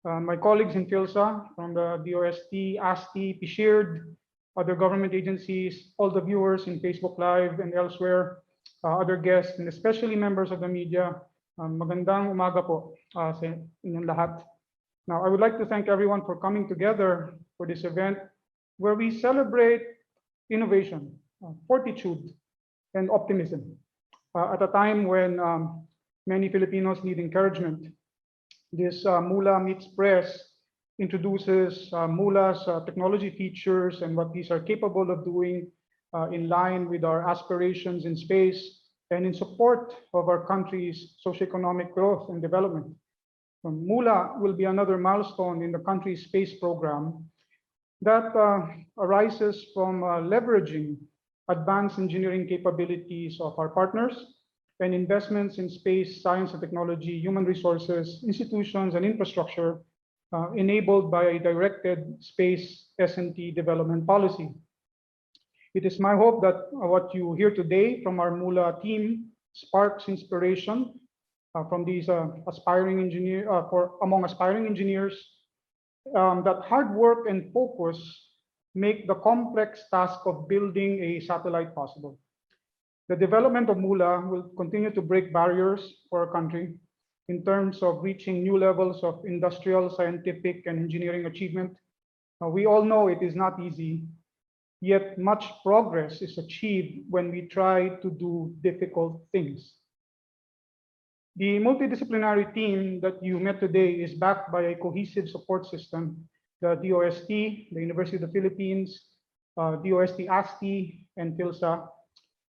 My colleagues in PhilSA from the DOST-ASTI, PSHIRD, other government agencies, all the viewers in Facebook Live and elsewhere, other guests, and especially members of the media. Magandang umaga po sa inyong lahat. Now, I would like to thank everyone for coming together for this event where we celebrate innovation, fortitude, and optimism at a time when many Filipinos need encouragement. This Mula Meets Press introduces Mula's technology features and what these are capable of doing in line with our aspirations in space and in support of our country's socioeconomic growth and development. Mula will be another milestone in the country's space program that arises from leveraging advanced engineering capabilities of our partners and investments in space, science and technology, human resources, institutions, and infrastructure enabled by a directed space S&T development policy. It is my hope that what you hear today from our Mula team sparks inspiration from these among aspiring engineers, that hard work and focus make the complex task of building a satellite possible. The development of Mula will continue to break barriers for our country in terms of reaching new levels of industrial, scientific, and engineering achievement. We all know it is not easy, yet much progress is achieved when we try to do difficult things. The multidisciplinary team that you met today is backed by a cohesive support system, the DOST, the University of the Philippines, DOST-ASTI, and PhilSA.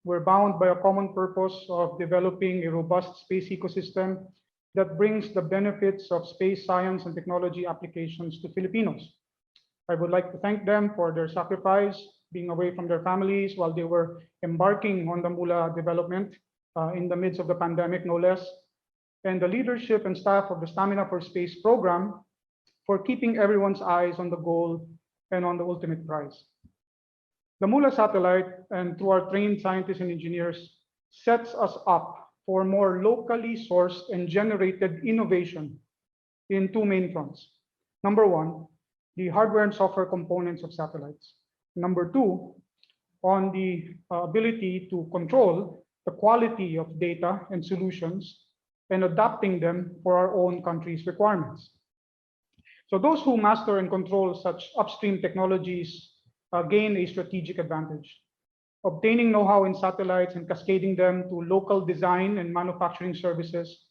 We're bound by a common purpose of developing a robust space ecosystem that brings the benefits of space science and technology applications to Filipinos. I would like to thank them for their sacrifice, being away from their families while they were embarking on the Mula development in the midst of the pandemic, no less, and the leadership and staff of the Stamina for Space program for keeping everyone's eyes on the goal and on the ultimate prize. The Mula satellite, and through our trained scientists and engineers, sets us up for more locally sourced and generated innovation in two main fronts. Number one, the hardware and software components of satellites. Number two, on the ability to control the quality of data and solutions and adapting them for our own country's requirements. So those who master and control such upstream technologies gain a strategic advantage. Obtaining know-how in satellites and cascading them to local design and manufacturing services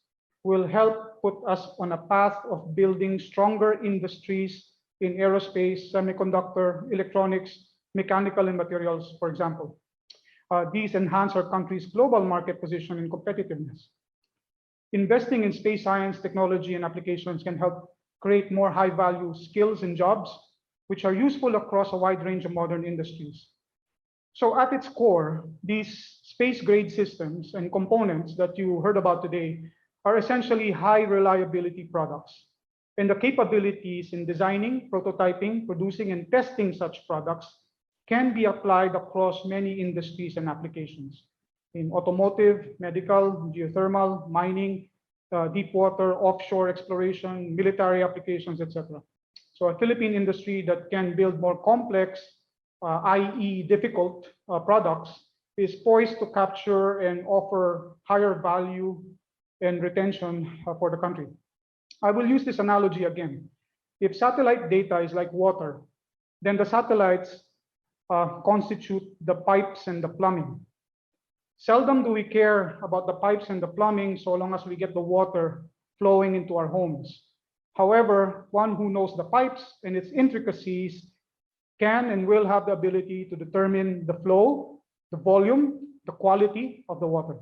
will help put us on a path of building stronger industries in aerospace, semiconductor, electronics, mechanical, and materials, for example. These enhance our country's global market position and competitiveness. Investing in space science, technology, and applications can help create more high-value skills and jobs, which are useful across a wide range of modern industries. So at its core, these space-grade systems and components that you heard about today are essentially high-reliability products. And the capabilities in designing, prototyping, producing, and testing such products can be applied across many industries and applications in automotive, medical, geothermal, mining, deep water, offshore exploration, military applications, etc. So a Philippine industry that can build more complex, i.e. difficult products is poised to capture and offer higher value and retention for the country. I will use this analogy again. If satellite data is like water, then the satellites constitute the pipes and the plumbing. Seldom do we care about the pipes and the plumbing so long as we get the water flowing into our homes. However, one who knows the pipes and its intricacies can and will have the ability to determine the flow, the volume, the quality of the water.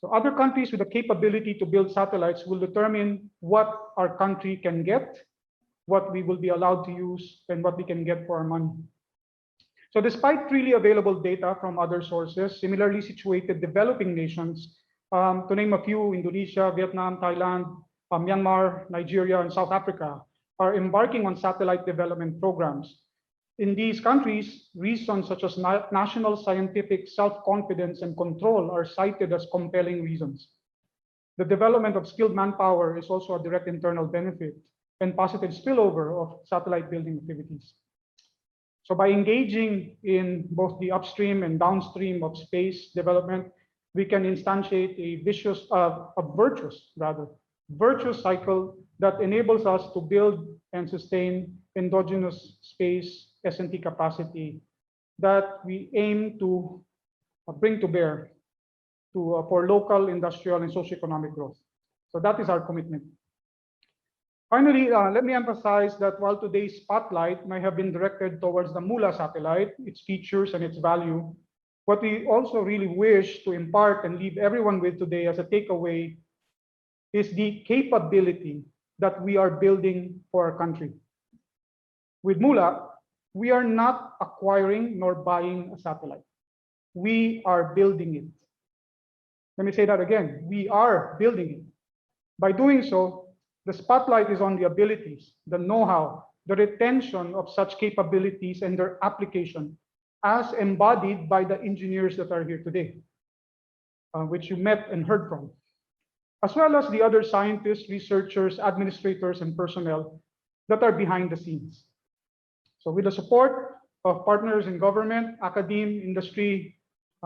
So other countries with the capability to build satellites will determine what our country can get, what we will be allowed to use, and what we can get for our money. So despite freely available data from other sources, similarly situated developing nations, to name a few, Indonesia, Vietnam, Thailand, Myanmar, Nigeria, and South Africa, are embarking on satellite development programs. In these countries, reasons such as national scientific self-confidence and control are cited as compelling reasons. The development of skilled manpower is also a direct internal benefit and positive spillover of satellite building activities. So by engaging in both the upstream and downstream of space development, we can instantiate a virtuous cycle that enables us to build and sustain endogenous space S&T capacity that we aim to bring to bear for local, industrial, and socioeconomic growth. So that is our commitment. Finally, let me emphasize that while today's spotlight may have been directed towards the Mula satellite, its features and its value, what we also really wish to impart and leave everyone with today as a takeaway is the capability that we are building for our country. With Mula, we are not acquiring nor buying a satellite. We are building it. Let me say that again. We are building it. By doing so, the spotlight is on the abilities, the know-how, the retention of such capabilities and their application as embodied by the engineers that are here today, which you met and heard from, as well as the other scientists, researchers, administrators, and personnel that are behind the scenes. So with the support of partners in government, academe, industry,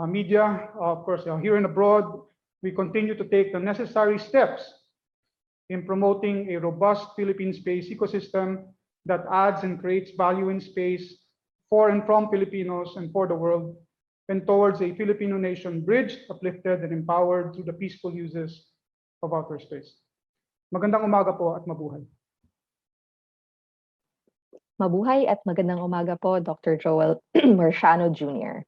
media, of course, here and abroad, we continue to take the necessary steps in promoting a robust Philippine space ecosystem that adds and creates value in space for and from Filipinos and for the world, and towards a Filipino nation bridged, uplifted, and empowered through the peaceful uses of outer space. Magandang umaga po at mabuhay. Mabuhay at magandang umaga po, Dr. Joel Marciano Jr.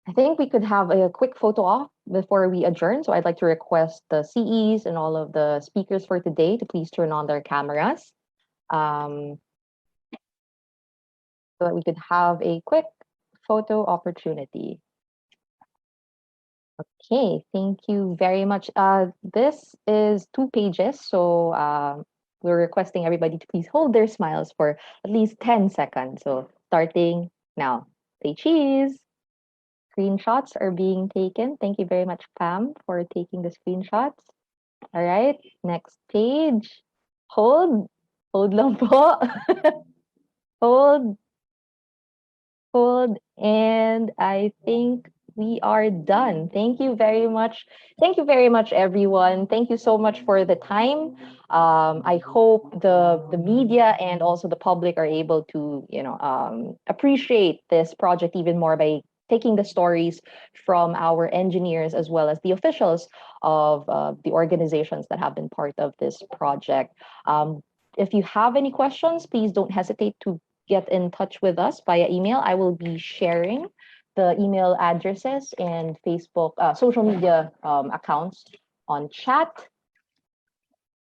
I think we could have a quick photo op before we adjourn. So I'd like to request the CEs and all of the speakers for today to please turn on their cameras so that we could have a quick photo opportunity. Okay, thank you very much. This is 2 pages, so we're requesting everybody to please hold their smiles for at least 10 seconds. So starting now. Say cheese. screenshots are being taken. Thank you very much, Pam, for taking the screenshots. All right, next page. Hold lang po. Hold, and I think we are done. Thank you very much. Thank you very much, everyone. Thank you so much for the time. I hope the media and also the public are able to appreciate this project even more by taking the stories from our engineers as well as the officials of the organizations that have been part of this project. If you have any questions, please don't hesitate to get in touch with us via email. I will be sharing the email addresses and Facebook social media accounts on chat.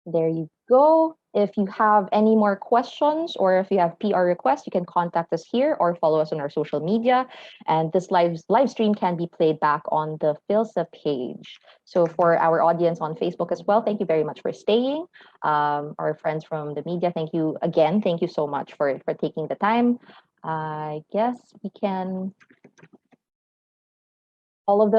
There you go. If you have any more questions or if you have PR requests, you can contact us here or follow us on our social media. And this live stream can be played back on the PhilSA page. So for our audience on Facebook as well, thank you very much for staying. Our friends from the media, thank you again. Thank you so much for taking the time. I guess we can for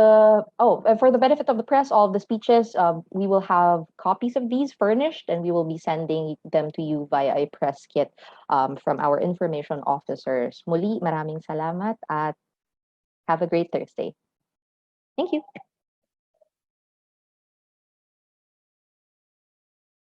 the benefit of the press, all of the speeches, we will have copies of these furnished and we will be sending them to you via a press kit from our information officers. Muli, maraming salamat at have a great Thursday. Thank you.